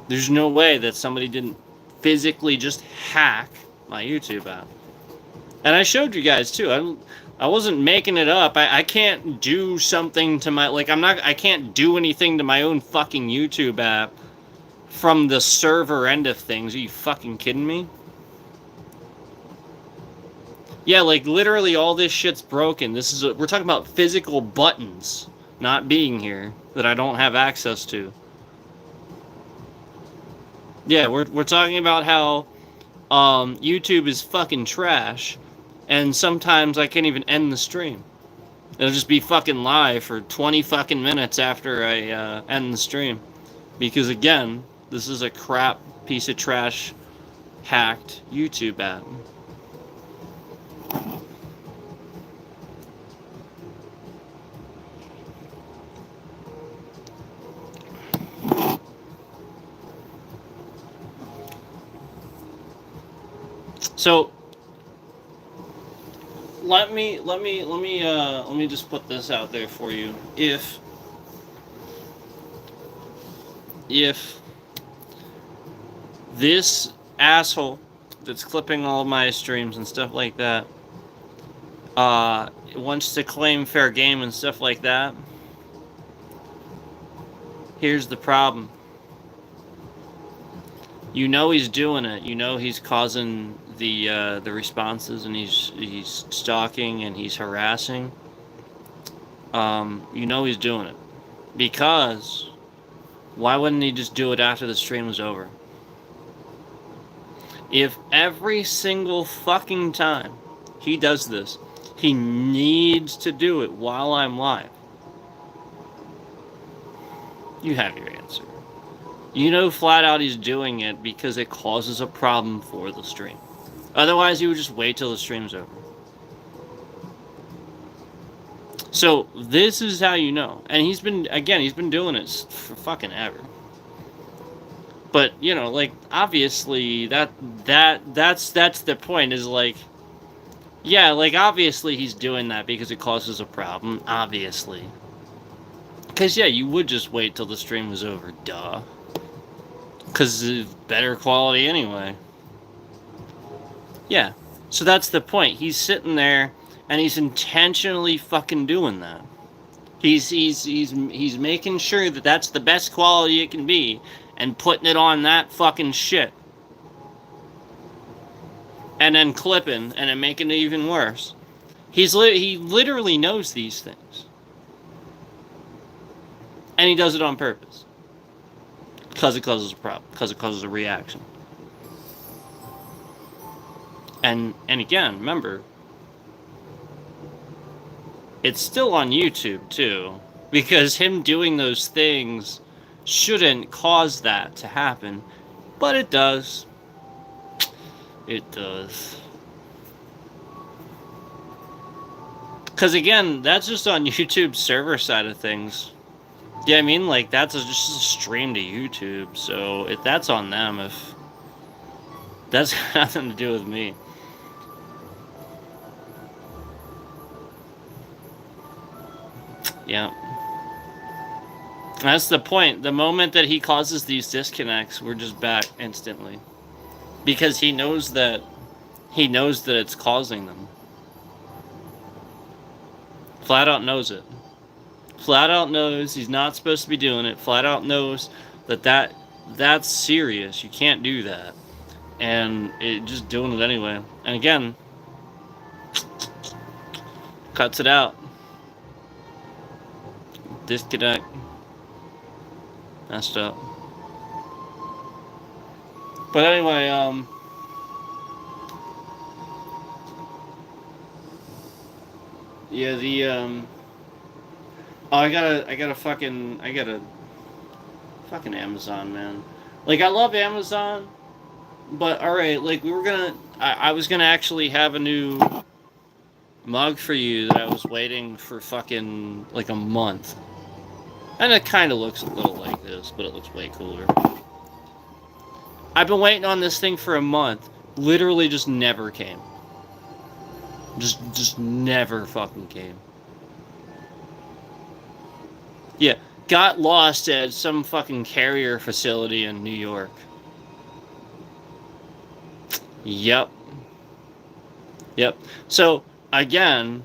There's no way that somebody didn't physically just hack my YouTube app. And I showed you guys too. I wasn't making it up. I can't do something to my, like, I can't do anything to my own fucking YouTube app from the server end of things. Are you fucking kidding me? Yeah, like literally all this shit's broken. We're talking about physical buttons not being here that I don't have access to. Yeah, we're talking about how YouTube is fucking trash, and sometimes I can't even end the stream. It'll just be fucking live for 20 fucking minutes after I end the stream, because again, this is a crap piece of trash hacked YouTube app. So let me just put this out there for you. If this asshole that's clipping all of my streams and stuff like that wants to claim fair game and stuff like that, here's the problem. You know he's doing it. You know he's causing the responses, and he's stalking and he's harassing. You know he's doing it, because why wouldn't he just do it after the stream was over? If every single fucking time he does this, he needs to do it while I'm live, you have your answer. You know flat out he's doing it because it causes a problem for the stream. Otherwise, he would just wait till the stream's over. So this is how you know. And he's been doing it for fucking ever. But, you know, like, obviously that's the point, is like, yeah, like, obviously he's doing that because it causes a problem, obviously. Because, yeah, you would just wait till the stream was over, duh. Because it's better quality anyway. Yeah. So that's the point. He's sitting there, and he's intentionally fucking doing that. He's making sure that that's the best quality it can be, and putting it on that fucking shit. And then clipping, and then making it even worse. He literally knows these things. And he does it on purpose. Because it causes a problem. Because it causes a reaction. And again, remember, it's still on YouTube, too. Because him doing those things shouldn't cause that to happen. But it does. It does. Because, again, that's just on YouTube's server side of things. Yeah, I mean, like, that's just a stream to YouTube, so if that's on them, if... That's got nothing to do with me. Yeah. That's the point. The moment that he causes these disconnects, we're just back instantly. Because he knows that it's causing them. Flat out knows it. Flat out knows he's not supposed to be doing it. Flat out knows that's serious. You can't do that. And it just doing it anyway. And again, cuts it out. Disconnect. Messed up. But anyway, yeah, the, oh, I gotta fucking Amazon, man. Like, I love Amazon, but alright, like, I was gonna actually have a new mug for you that I was waiting for fucking, like, a month. And it kind of looks a little like this, but it looks way cooler. I've been waiting on this thing for a month. Literally just never came. Just never fucking came. Yeah, got lost at some fucking carrier facility in New York. Yep. So, again,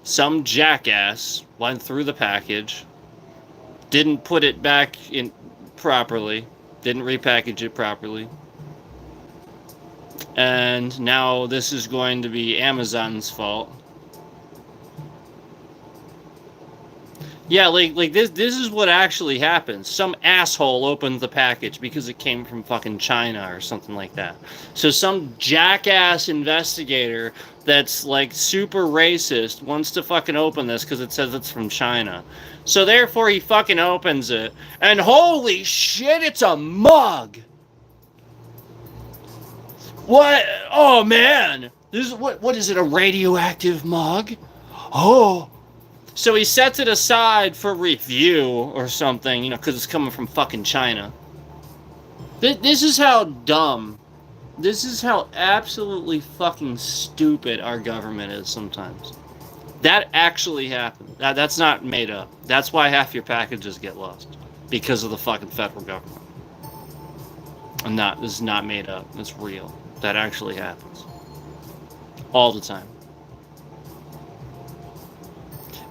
some jackass went through the package, didn't put it back in properly, didn't repackage it properly, and now this is going to be Amazon's fault. Yeah, like this is what actually happens. Some asshole opened the package because it came from fucking China or something like that. So some jackass investigator that's like super racist wants to fucking open this because it says it's from China. So therefore he fucking opens it, and holy shit, it's a mug! What? Oh man! This is what is it, a radioactive mug? Oh! So he sets it aside for review or something, you know, because it's coming from fucking China. This is how dumb, this is how absolutely fucking stupid our government is sometimes. That actually happened. That's not made up. That's why half your packages get lost. Because of the fucking federal government. This is not made up. It's real. That actually happens. All the time.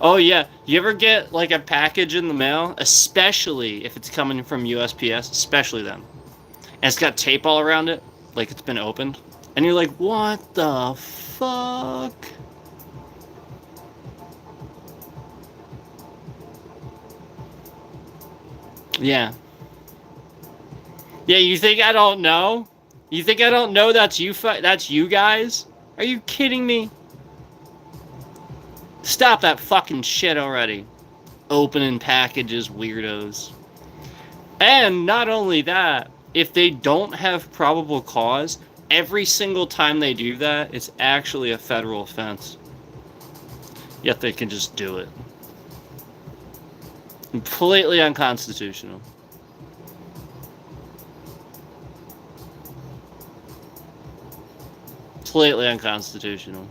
Oh yeah, you ever get like a package in the mail, especially if it's coming from USPS, especially then, and it's got tape all around it, like it's been opened, and you're like, what the fuck? Yeah. Yeah, you think I don't know? You think I don't know that's you guys? Are you kidding me? Stop that fucking shit already. Opening packages, weirdos. And not only that, if they don't have probable cause, every single time they do that, it's actually a federal offense. Yet they can just do it. Completely unconstitutional. Completely unconstitutional.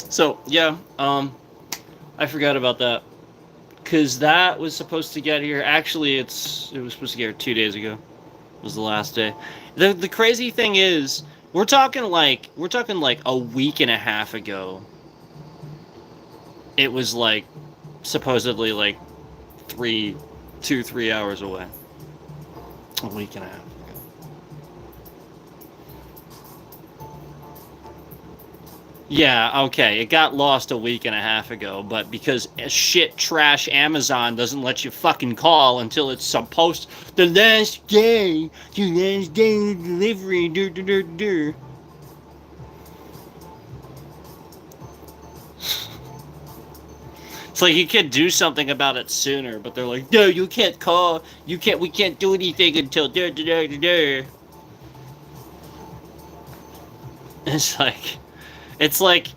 So, yeah, I forgot about that. Because that was supposed to get here. Actually, it was supposed to get here 2 days ago. It was the last day. The crazy thing is, we're talking like a week and a half ago. It was like supposedly like 3 hours away. A week and a half. Yeah, okay, it got lost a week and a half ago, but because shit trash Amazon doesn't let you fucking call until it's supposed the last day of delivery. It's like you could do something about it sooner, but they're like, no, you can't call, we can't do anything until It's like,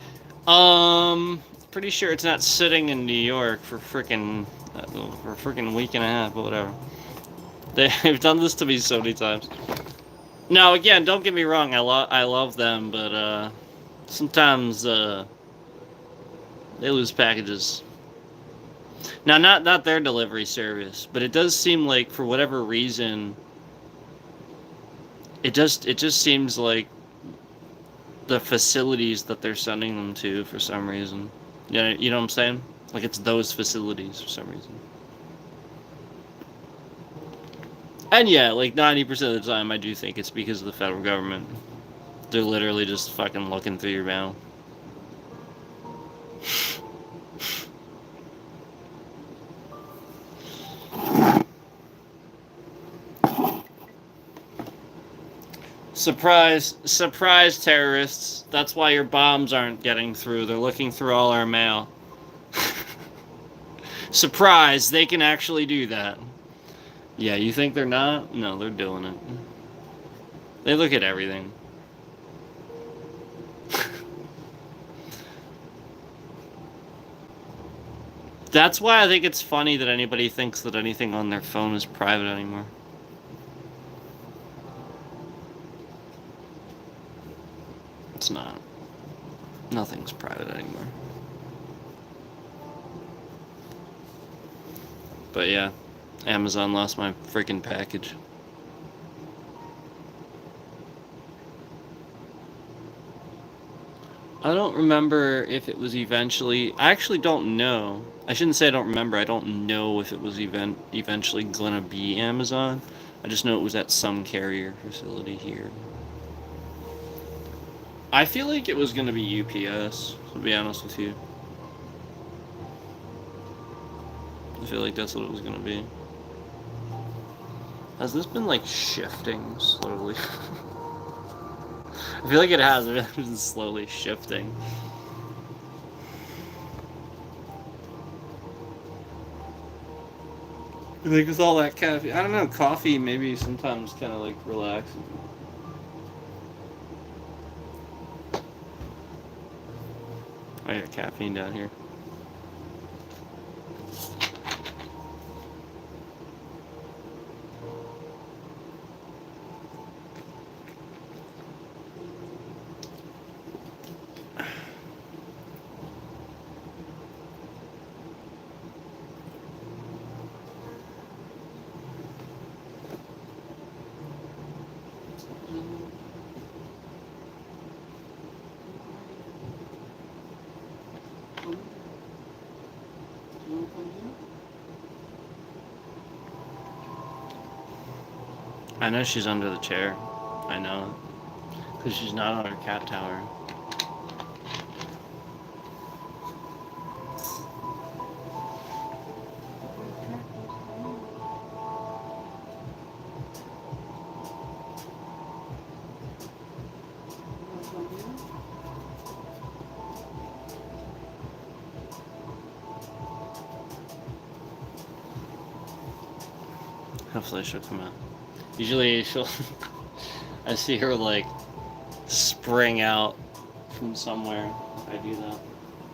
pretty sure it's not sitting in New York for freaking week and a half, but whatever. They've done this to me so many times. Now, again, don't get me wrong, I love them, but, sometimes, they lose packages. Now, not their delivery service, but it does seem like, for whatever reason, it just seems like the facilities that they're sending them to for some reason. Yeah, you know what I'm saying? Like it's those facilities for some reason. And yeah, like 90% of the time I do think it's because of the federal government. They're literally just fucking looking through your mail. Surprise terrorists. That's why your bombs aren't getting through. They're looking through all our mail. Surprise, they can actually do that. Yeah, you think they're not? No, they're doing it. They look at everything. That's why I think it's funny that anybody thinks that anything on their phone is private anymore. It's not. Nothing's private anymore. But yeah, Amazon lost my freaking package. I don't remember if it was eventually... I actually don't know. I shouldn't say I don't remember. I don't know if it was eventually gonna be Amazon. I just know it was at some carrier facility here. I feel like it was gonna be UPS, to be honest with you. I feel like that's what it was gonna be. Has this been like shifting slowly? I feel like it has been slowly shifting. Like with all that caffeine, I don't know, coffee maybe sometimes kind of like relaxes. I got caffeine down here. I know she's under the chair. I know. Because she's not on her cat tower. Hopefully she'll come out. Usually she'll... I see her like spring out from somewhere if I do that.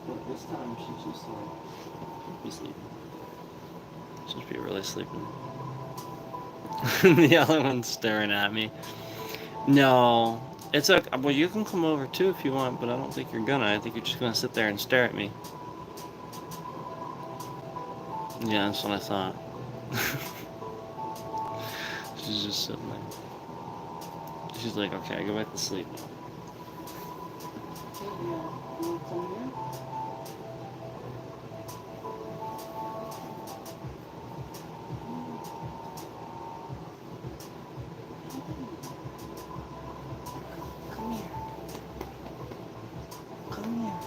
But this time she's just like, be sleeping. She'll just be really sleeping. The other one's staring at me. No. It's okay. Well, you can come over too if you want, but I don't think you're gonna. I think you're just gonna sit there and stare at me. Yeah, that's what I thought. She's just sitting there. She's like, okay, go back to sleep now. Come here. Come here.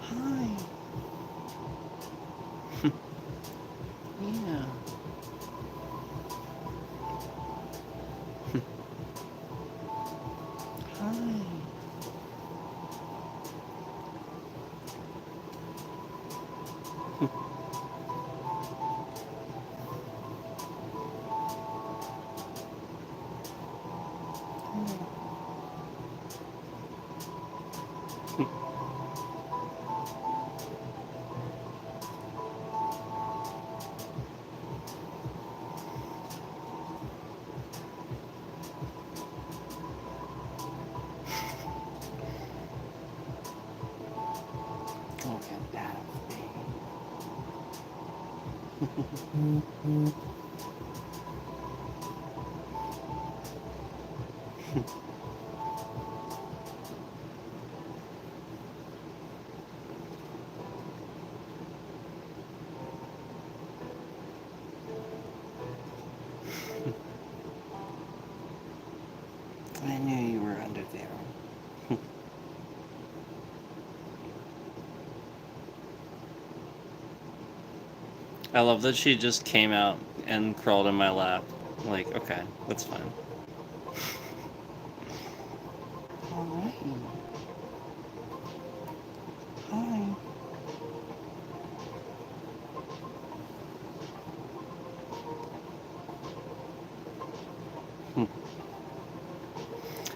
Hi. Yeah. Hi. Don't get that of me. I knew you were under there. I love that she just came out and crawled in my lap. Like, okay, that's fine. Alright. Hi.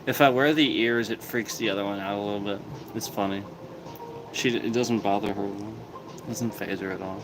If I wear the ears, it freaks the other one out a little bit. It's funny. It doesn't bother her. It doesn't faze her at all.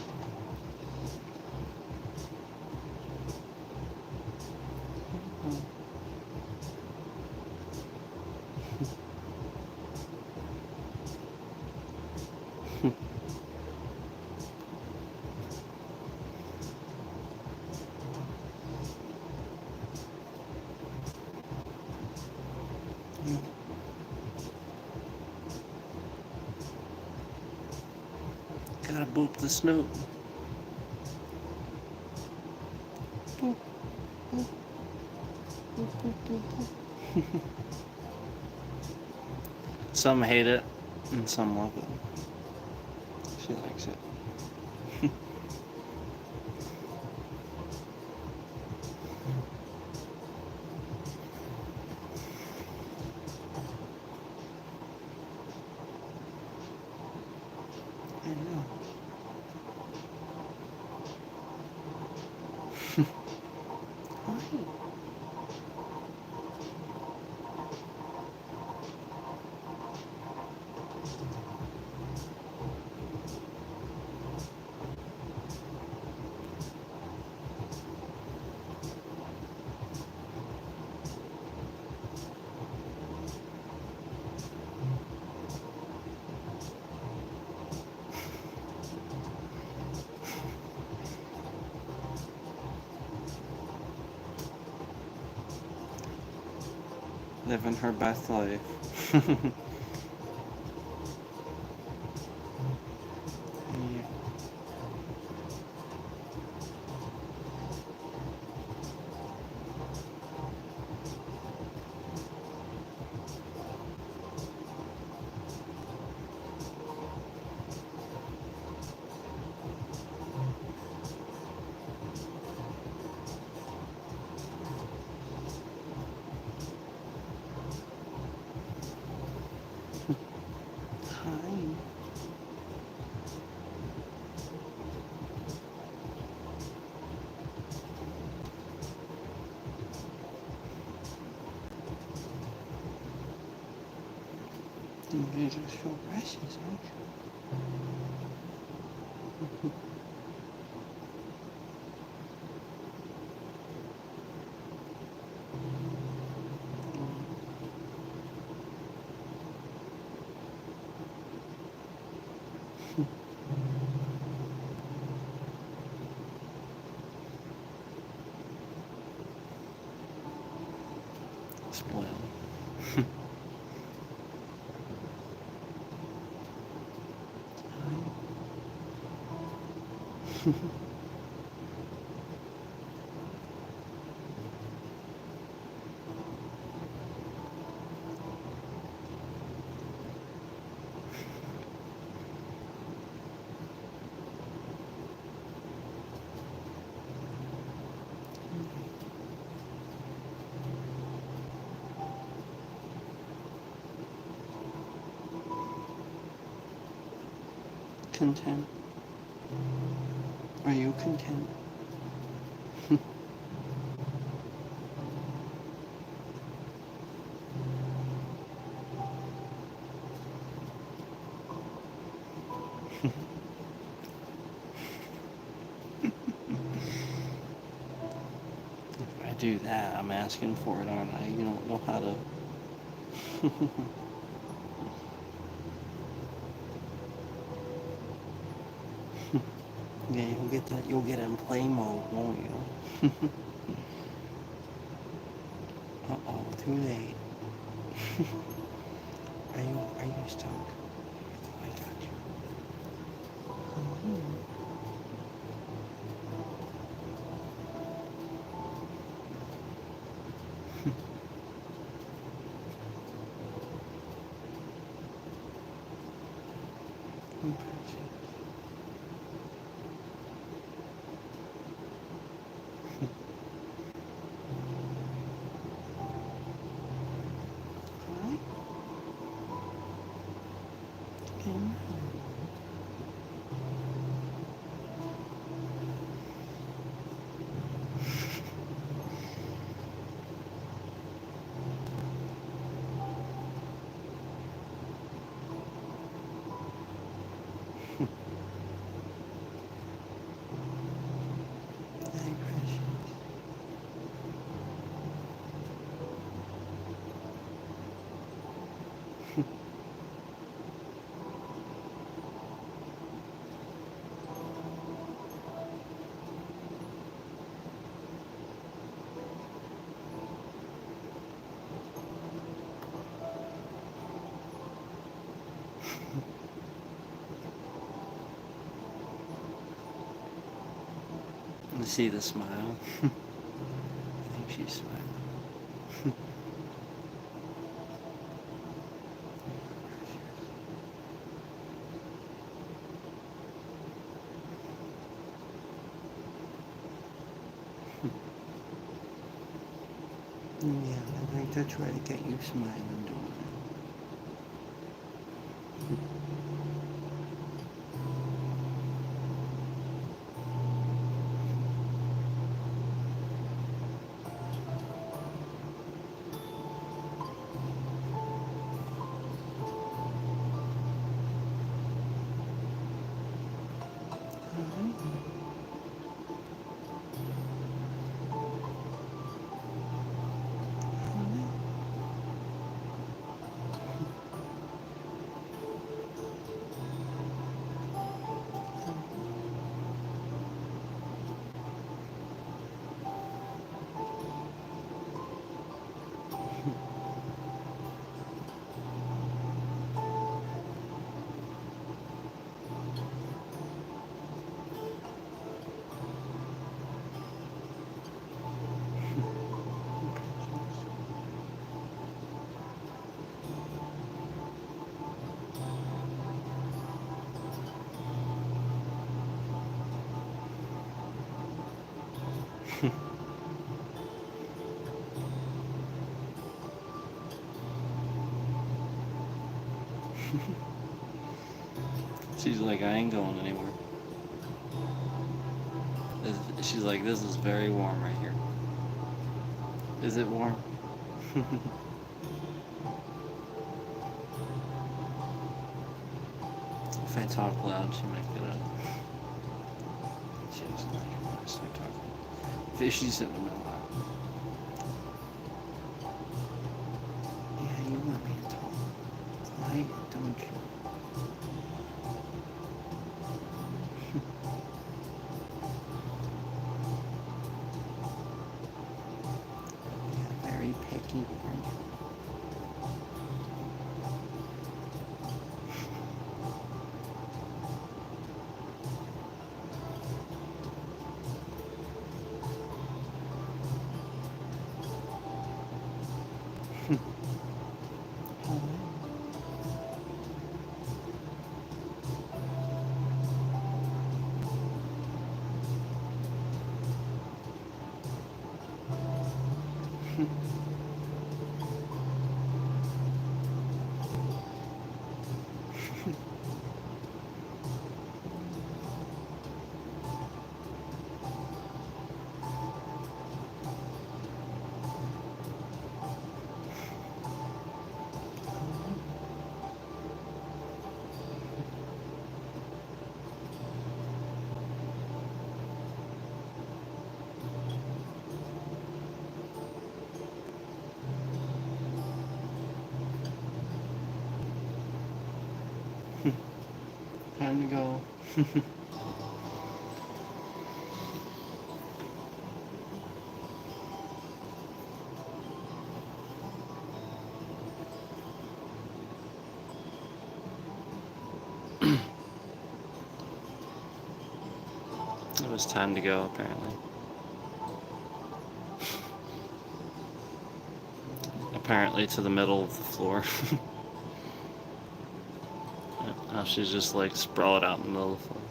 Gotta boop the snoot. Boop, boop, boop, boop, boop, boop. Some hate it, and some love it. She likes it. I know. Hi. Living her best life. Yeah. You're just so precious, aren't you? Spoiled. Content? Are you content? If I do that, I'm asking for it, aren't I? You don't know how to. Yeah, you'll get that. You'll get in play mode, won't you? Uh-oh, too late. Are you stuck? I got you. You see the smile? I think she's smiling. Yeah, I like to try to get you smiling, don't She's like, I ain't going anywhere. She's like, this is very warm right here. Is it warm? If I talk loud, she might get up. She doesn't like it when I start talking. Fishy's in the middle. Yeah, you want me to talk. Why don't you? Yeah, very picky, aren't you? Time to go. It was time to go, apparently. Apparently to the middle of the floor. Now she's just like sprawled out in the middle of the floor.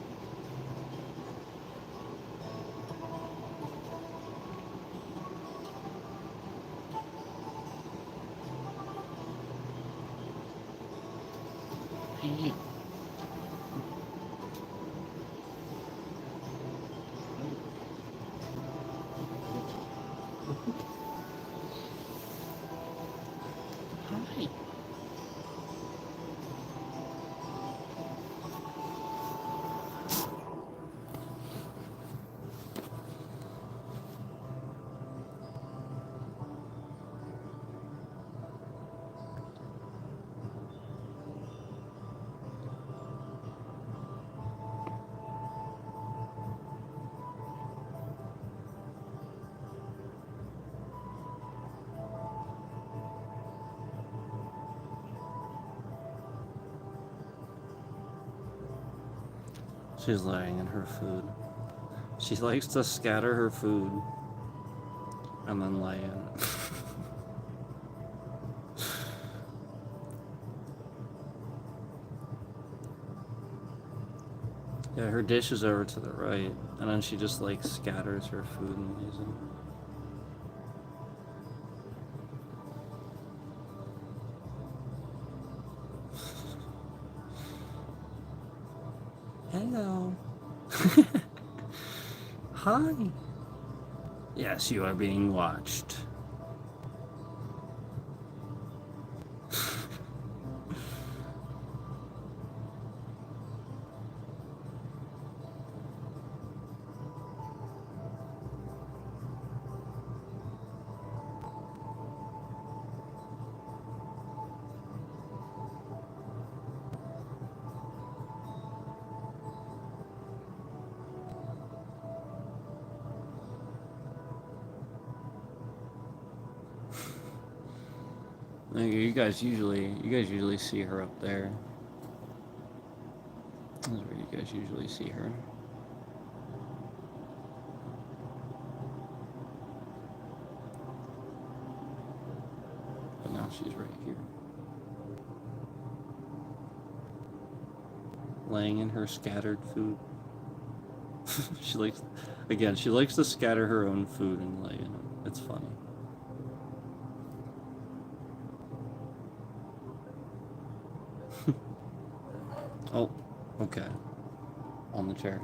Hey. Hi. She's laying in her food. She likes to scatter her food and then lay in it. Yeah, her dish is over to the right, and then she just like scatters her food and lays in it. Hello. Hi. Yes, you are being watched. You guys usually see her up there. That's where you guys usually see her. But now she's right here. Laying in her scattered food. She likes to scatter her own food and lay in it. It's funny. Oh, okay. On the chair.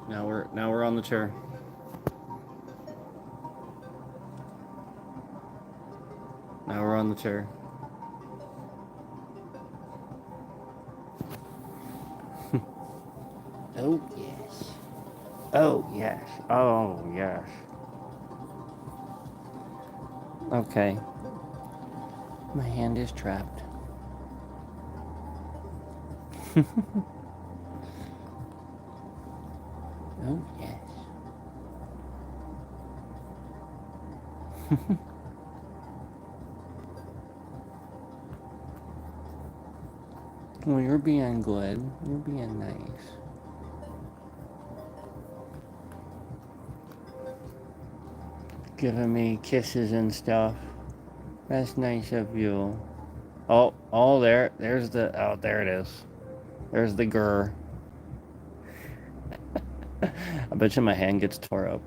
Now we're on the chair. Now we're on the chair. Oh, yes. Oh, yes. Oh, yes. Okay. My hand is trapped. Oh, yes. Well, you're being good. You're being nice. Giving me kisses and stuff. That's nice of you. Oh, there's the, oh, there it is. There's the grr. I bet you my hand gets tore up.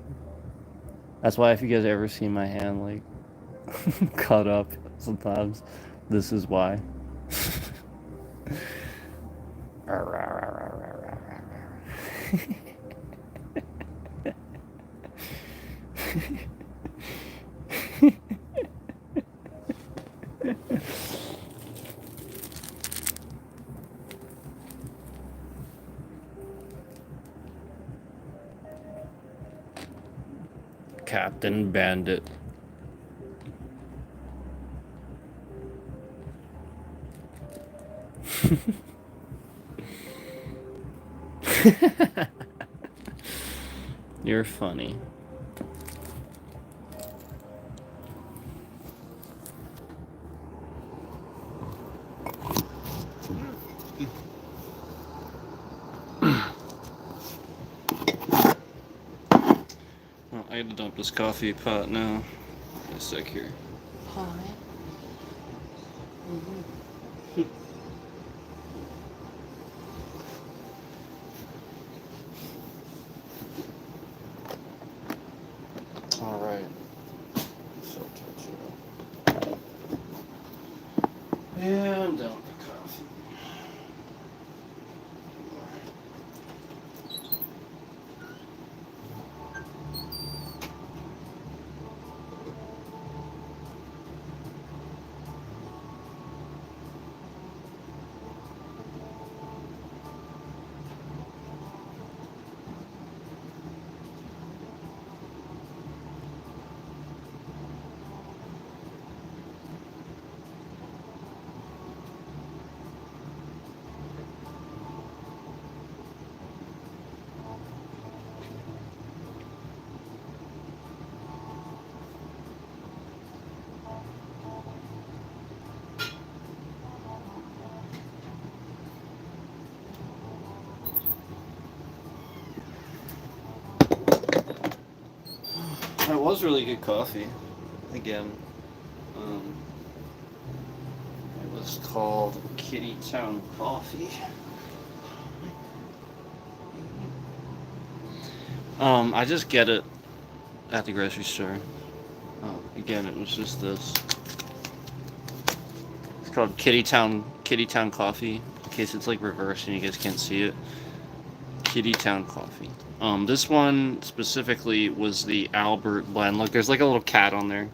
That's why if you guys ever see my hand, like, cut up sometimes, this is why. Captain Bandit. You're funny. Well, I had to dump this coffee pot now. A sec here. Hi. All right. So and dump the coffee. That was really good coffee. Again, it was called Kitty Town Coffee. I just get it at the grocery store. Again, it was just this. It's called Kitty Town Coffee. In case it's like reversed and you guys can't see it. Kitty Town Coffee. This one specifically was the Albert blend. Look, there's like a little cat on there.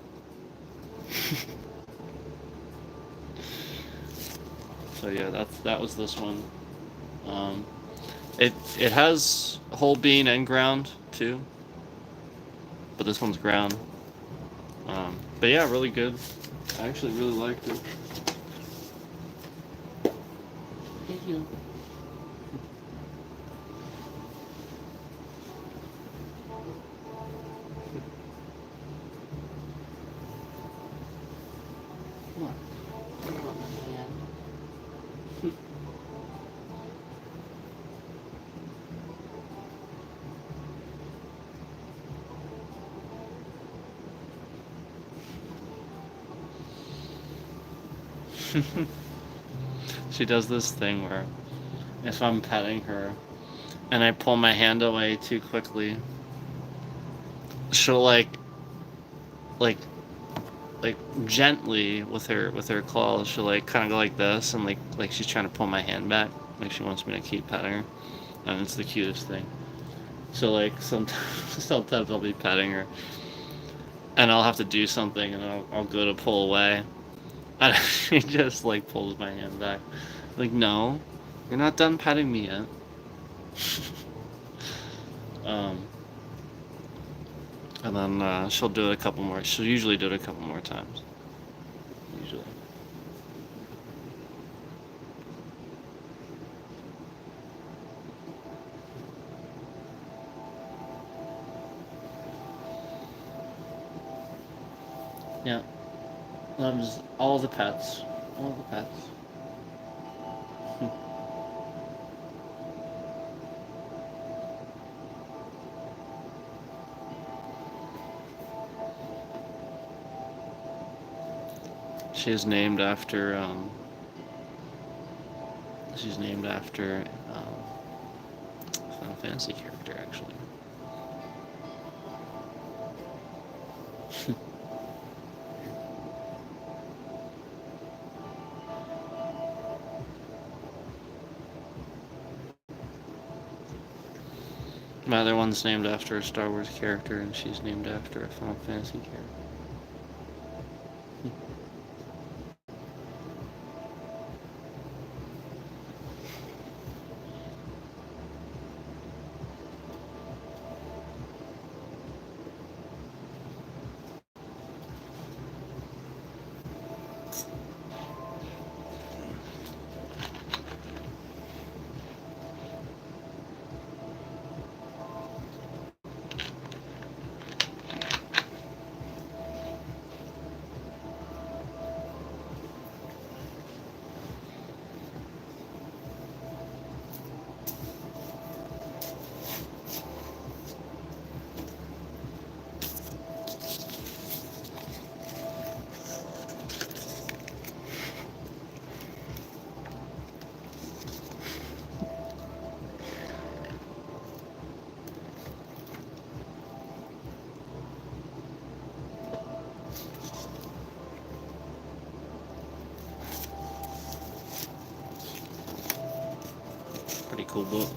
So yeah, that was this one. It has whole bean and ground too, but this one's ground. But yeah, really good. I actually really liked it. Did you? What? You want my hand? She does this thing where if I'm petting her and I pull my hand away too quickly, she'll like like gently with her claws, she'll like kind of go like this and like she's trying to pull my hand back, like she wants me to keep petting her, and it's the cutest thing. So like sometimes I'll be petting her and I'll have to do something and I'll go to pull away and she just like pulls my hand back, like, no, you're not done petting me yet. And then she'll do it a couple more. She'll usually do it a couple more times. Usually. Yeah. Loves all the pets. All the pets. She is named after, she's named after, Final Fantasy character, actually. My other one's named after a Star Wars character, and she's named after a Final Fantasy character. Pretty cool book.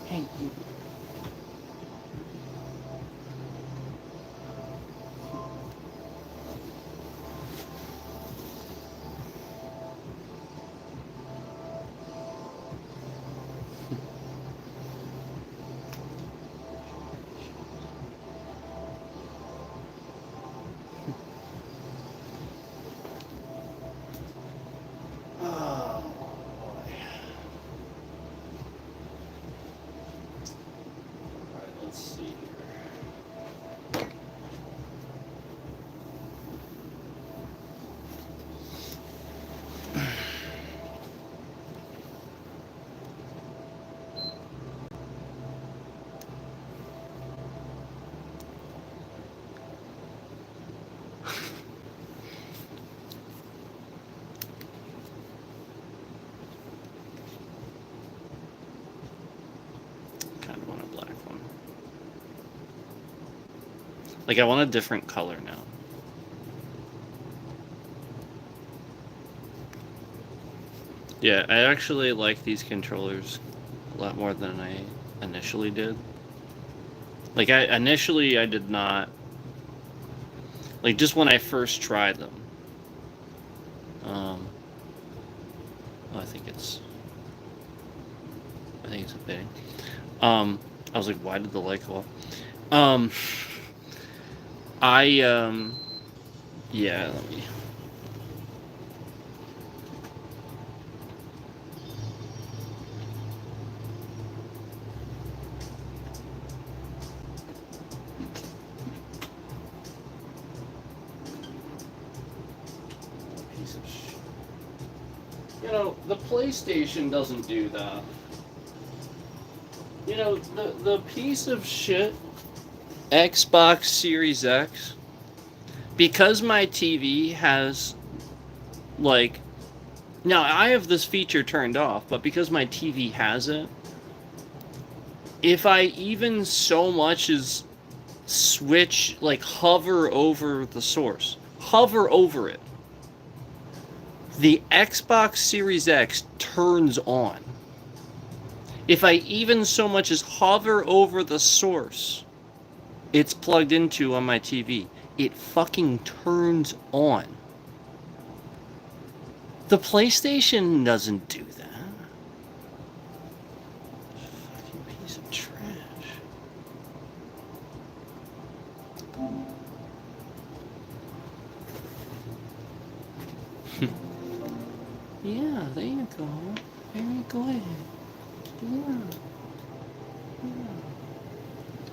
Thank you. Oh, boy. Alright, let's see here. Kind of want a black one. Like, I want a different color now. Yeah, I actually like these controllers a lot more than I initially did. Like, initially I did not, like, just when I first tried them. Oh, I think it's a thing. I was like, why did the light go off? Yeah, let me. Piece of shit. You know, the PlayStation doesn't do that. You know, the piece of shit Xbox Series X, because my TV has, like, now I have this feature turned off, but because my TV has it, if I even so much as switch, like hover over the source, hover over it, the Xbox Series X turns on. If I even so much as hover over the source it's plugged into on my TV, it fucking turns on. The PlayStation doesn't do that. Fucking piece of trash. Yeah, there you go. Very good. Yeah. Yeah.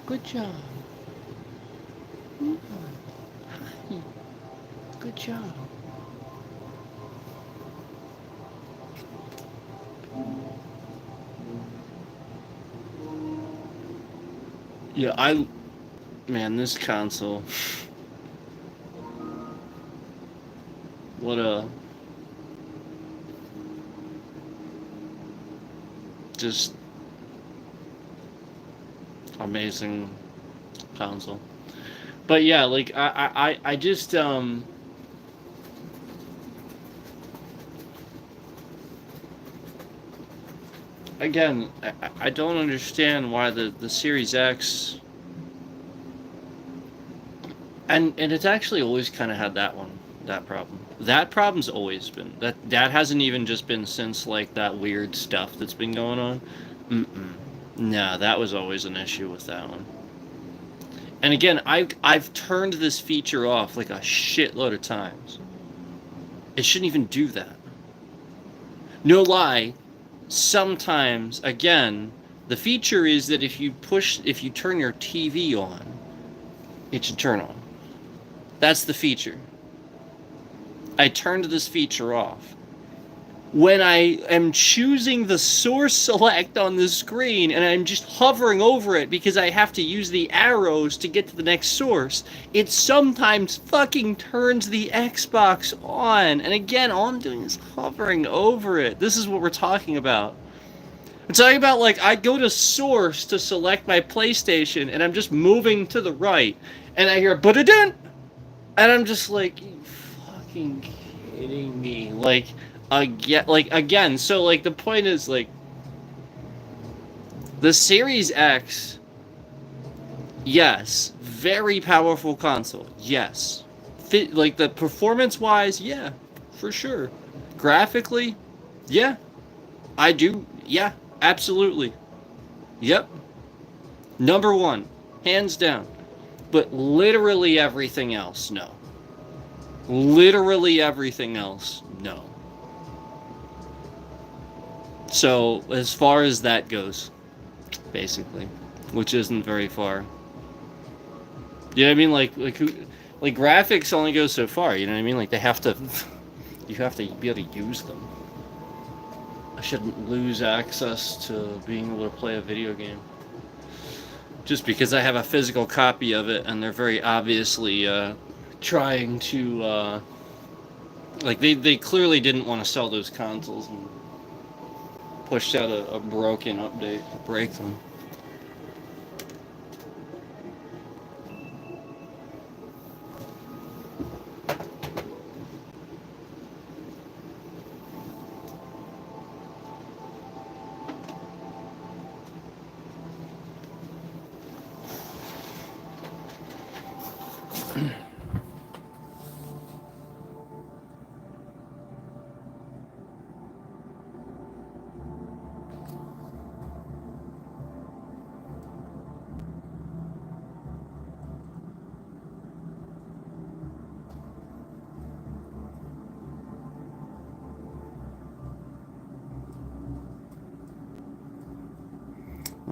Good job. Yeah. Hi. Good job. Yeah, man, this console. What a just amazing console. But yeah, like I just again, I don't understand why the Series X and it's actually always kind of had that problem. That problem's always been that hasn't even just been since like that weird stuff that's been going on. Nah, that was always an issue with that one. And again, I've turned this feature off like a shitload of times. It shouldn't even do that. No lie, sometimes, again, the feature is that if you turn your TV on, it should turn on. That's the feature. I turned this feature off. When I am choosing the source select on the screen and I'm just hovering over it because I have to use the arrows to get to the next source, it sometimes fucking turns the Xbox on. And again, all I'm doing is hovering over it. This is what we're talking about. We're talking about, like, I go to source to select my PlayStation and I'm just moving to the right and I hear ba-da-dun! And I'm just like, you fucking kidding me? Again, so, like, the point is, like, the Series X, yes, very powerful console, yes. Like, the performance-wise, yeah, for sure. Graphically, yeah, I do, yeah, absolutely. Yep. Number one, hands down. But literally everything else, no. Literally everything else, no. So, as far as that goes, basically, which isn't very far. You know what I mean? Like graphics only go so far. You know what I mean? Like, they have to, you have to be able to use them. I shouldn't lose access to being able to play a video game just because I have a physical copy of it, and they're very obviously trying to, like, they clearly didn't want to sell those consoles and pushed out a broken update to break them.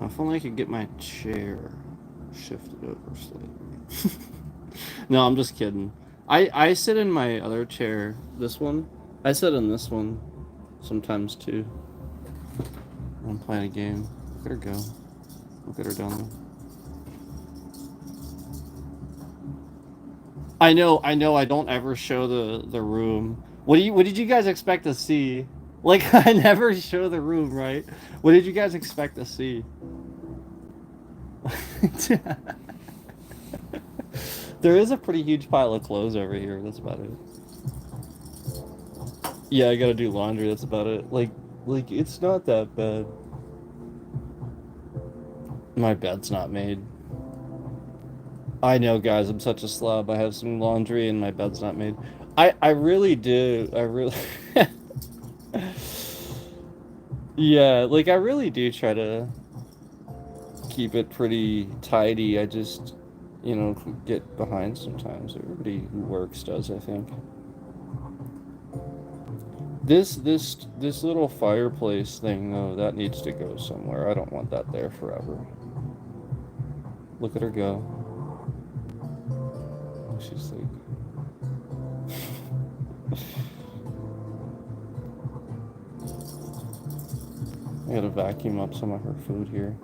If only I could get my chair shifted over slightly. No, I'm just kidding. I sit in my other chair, this one. I sit in this one sometimes too. I'm playing a game. Look at her go. Look at her down there. I know, I don't ever show the room. What did you guys expect to see? Like, I never show the room, right? What did you guys expect to see? There is a pretty huge pile of clothes over here. That's about it. Yeah, I gotta do laundry. That's about it. Like it's not that bad. My bed's not made. I know, guys. I'm such a slob. I have some laundry and my bed's not made. I really do. I really. Yeah, like I really do try to keep it pretty tidy. I just, get behind sometimes. Everybody who works does, I think. This little fireplace thing though, that needs to go somewhere. I don't want that there forever. Look at her go. She's like I gotta vacuum up some of her food here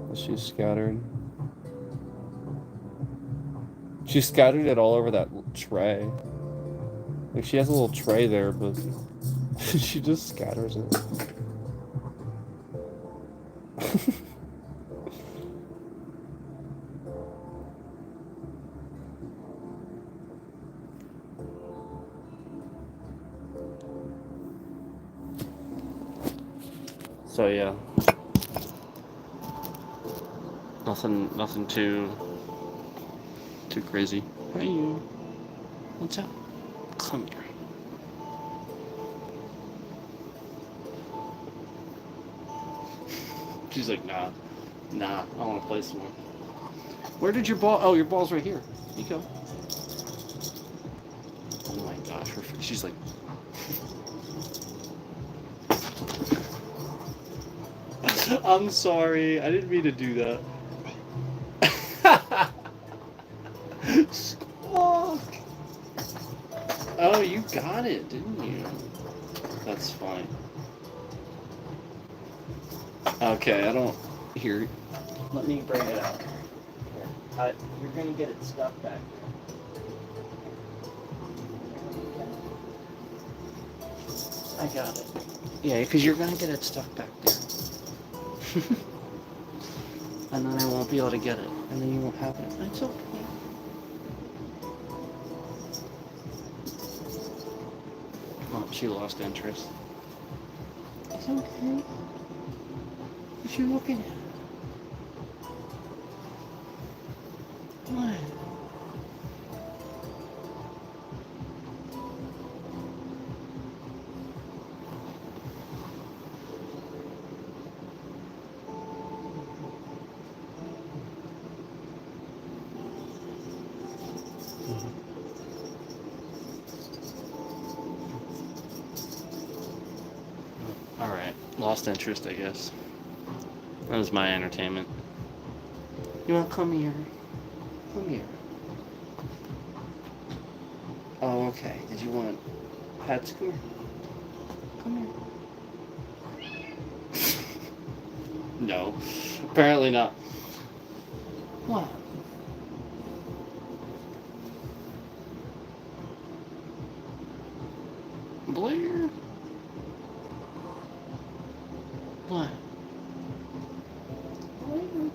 that she's scattered. She scattered it all over that tray. Like she has a little tray there, but she just scatters it. So yeah, nothing too crazy. Hey you, what's up? Come here. She's like, nah, I want to play some more. Where did your ball? Oh, your ball's right here. You go. Oh my gosh, she's like. I'm sorry, I didn't mean to do that. Squawk! Oh, you got it, didn't you? That's fine. Okay, I don't... Here, let me bring it out. Here. You're gonna get it stuck back there. I got it. Yeah, because you're gonna get it stuck back there. And then I won't be able to get it. And then you won't have it. It's okay. Oh, she lost interest. It's okay. What you looking at? What? Alright, lost interest, I guess. That was my entertainment. You wanna come here? Come here. Oh, okay. Did you want pets? Come here. Come here. No. Apparently not. What? Blair? What? Blair?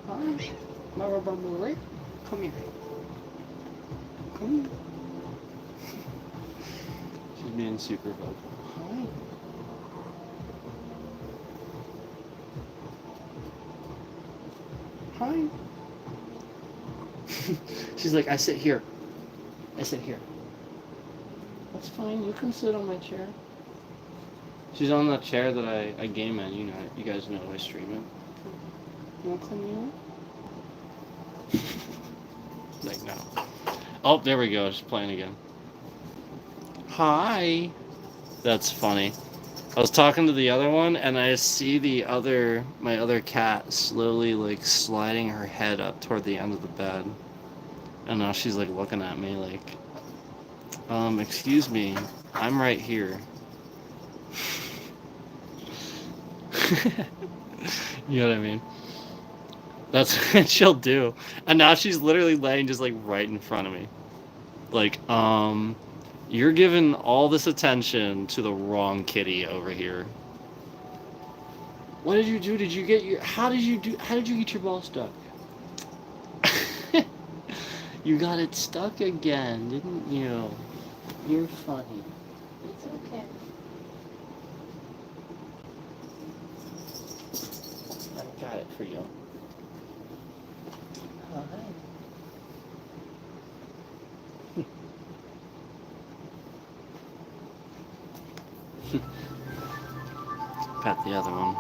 Hi. Mara Blair? Come here. Come here. She's being super vocal. Hi. Hi. She's like, I sit here. I sit here. That's fine. You can sit on my chair. She's on that chair that I game in. You guys know I stream it. You want to come here? Like, no. Oh, there we go. She's playing again. Hi. That's funny. I was talking to the other one, and I see my other cat slowly, like, sliding her head up toward the end of the bed. And now she's, like, looking at me like, excuse me, I'm right here. You know what I mean? That's what she'll do. And now she's literally laying just, like, right in front of me. Like, you're giving all this attention to the wrong kitty over here. What did you do? How did you get your ball stuck? You got it stuck again, didn't you? You're funny. It's okay. I got it for you. Hi. Pat the other one.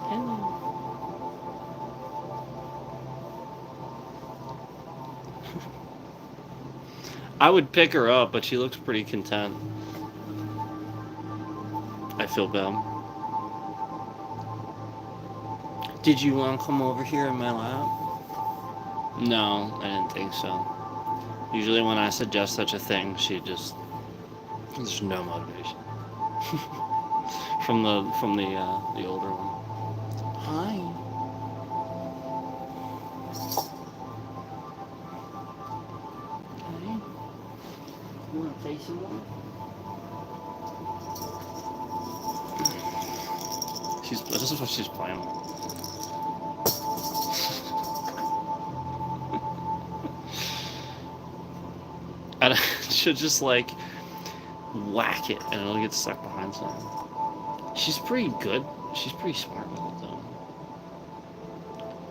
Hello. I would pick her up, but she looks pretty content. I feel bad. Did you want to come over here in my lap? No, I didn't think so. Usually when I suggest such a thing, there's no motivation. from the older one. Hi. Okay. You want to play some more? This is what she's playing with. I should just like whack it and it'll get stuck behind something. She's pretty good. She's pretty smart with it though.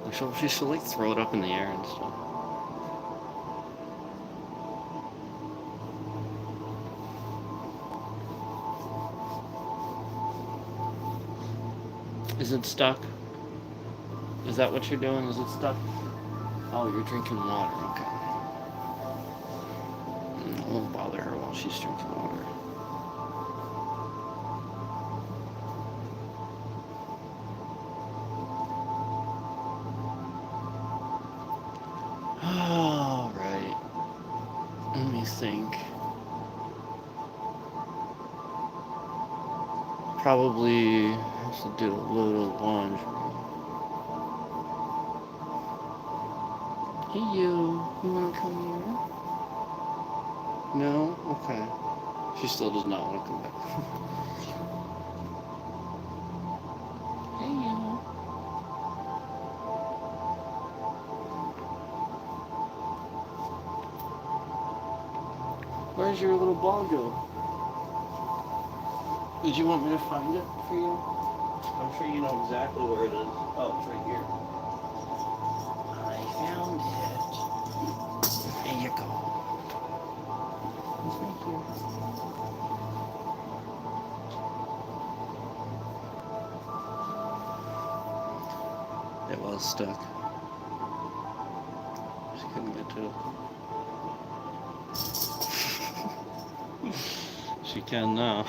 Like she'll like throw it up in the air and stuff. Is it stuck? Is that what you're doing? Is it stuck? Oh, you're drinking water. Okay. I won't bother her while she's drinking water. All right. Let me think. Probably have to do a little laundry. Hey you wanna come here? No? Okay. She still does not want to come back. Hey, you. Where's your little ball go? Did you want me to find it for you? I'm sure you know exactly where it is. Oh, it's right here. I found it. There you go. It's right here. It was stuck. She couldn't get to it. She can now.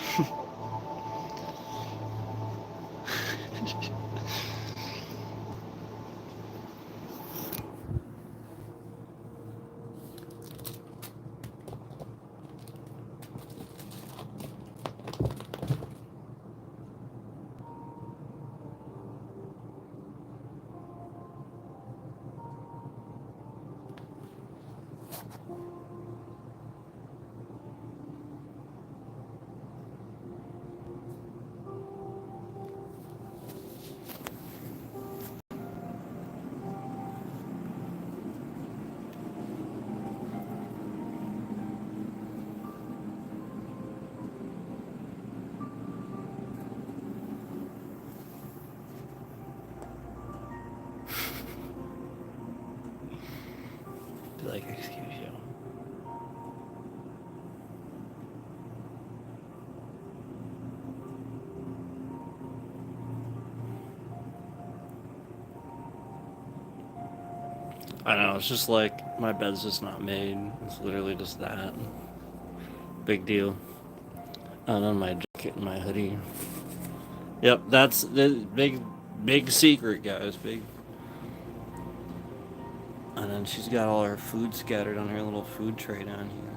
Be like, excuse you. I don't know, it's just like my bed's just not made. It's literally just that. Big deal. And then my jacket and my hoodie. Yep, that's the big secret, guys. Big. And then she's got all her food scattered on her little food tray down here.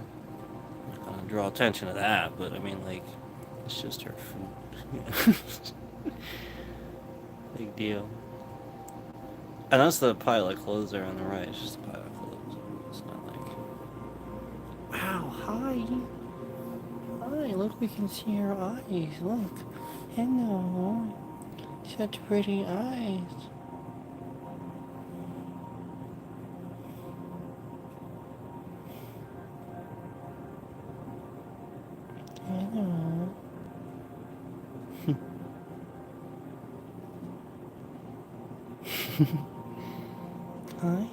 Not gonna draw attention to that, but I mean, like, it's just her food. Big deal. And that's the pile of clothes there on the right. It's just a pile of clothes. It's not like. Wow, hi. Hi, look, we can see your eyes. Look. Hello. Such pretty eyes. Hi.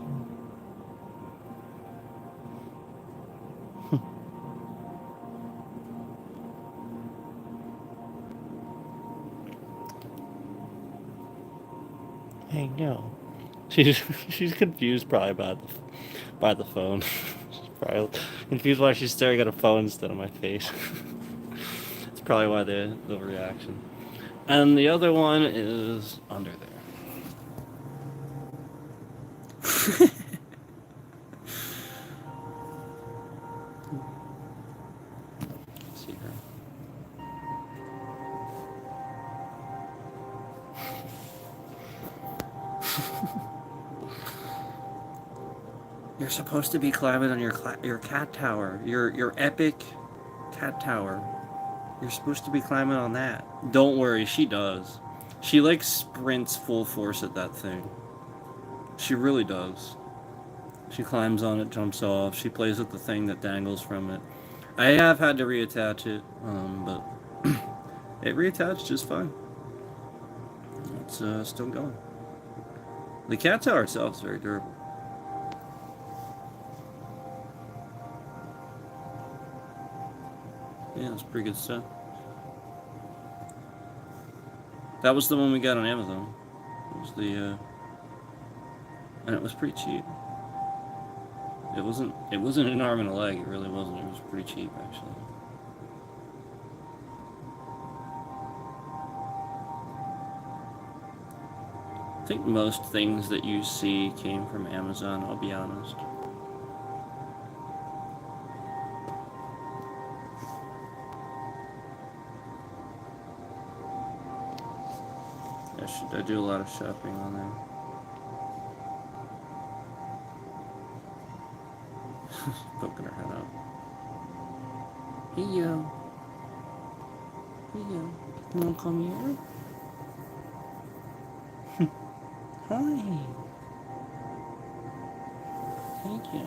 I know. She's confused probably by the phone. She's probably confused why she's staring at a phone instead of my face. It's probably why the reaction. And the other one is under there. See her. You're supposed to be climbing on your cat tower, your epic cat tower. You're supposed to be climbing on that. Don't worry, she does. She like sprints full force at that thing. She really does. She climbs on it, jumps off. She plays with the thing that dangles from it. I have had to reattach it, but it reattached just fine. It's still going. The cat tower itself is very durable. Yeah, it's pretty good stuff. That was the one we got on Amazon. It was the and it was pretty cheap. It wasn't an arm and a leg, it really wasn't. It was pretty cheap actually. I think most things that you see came from Amazon, I'll be honest. I do a lot of shopping on there. Poking her head out. Hey yo. Hey yo. You wanna come here? Hi. Thank you.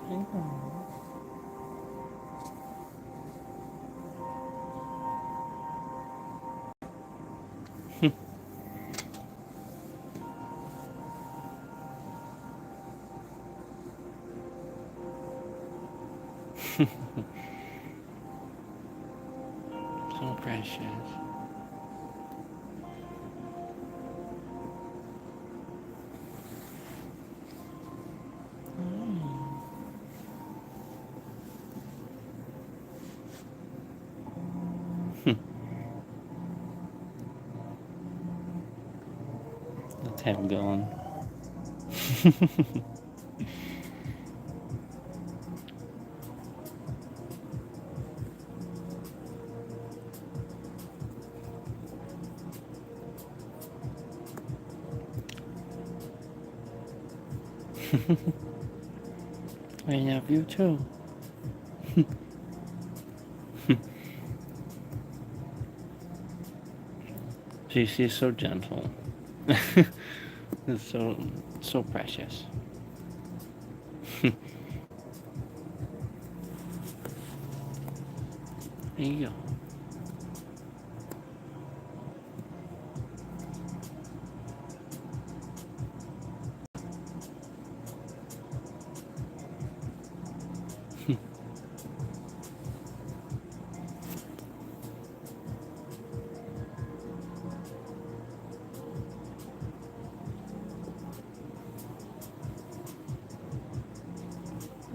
Thank you. So precious. The tail going. I love you too. She's so gentle. It's so precious. There you go.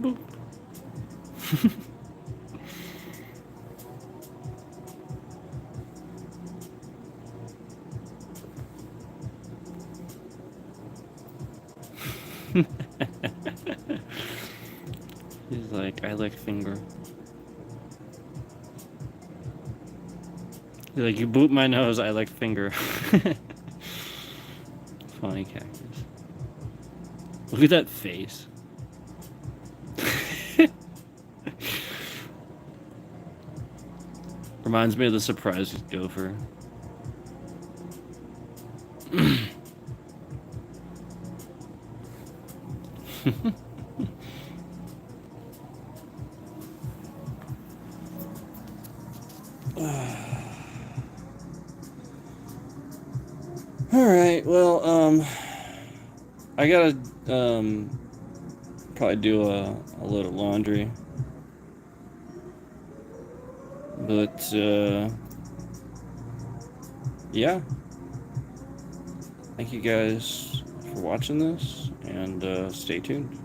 Boop. He's like, I like finger. He's like, you boot my nose, I like finger. Funny cactus. Look at that face. Reminds me of the surprise gopher. All right. Well, I gotta probably do a load of laundry, but yeah. Thank you guys for watching this, and stay tuned.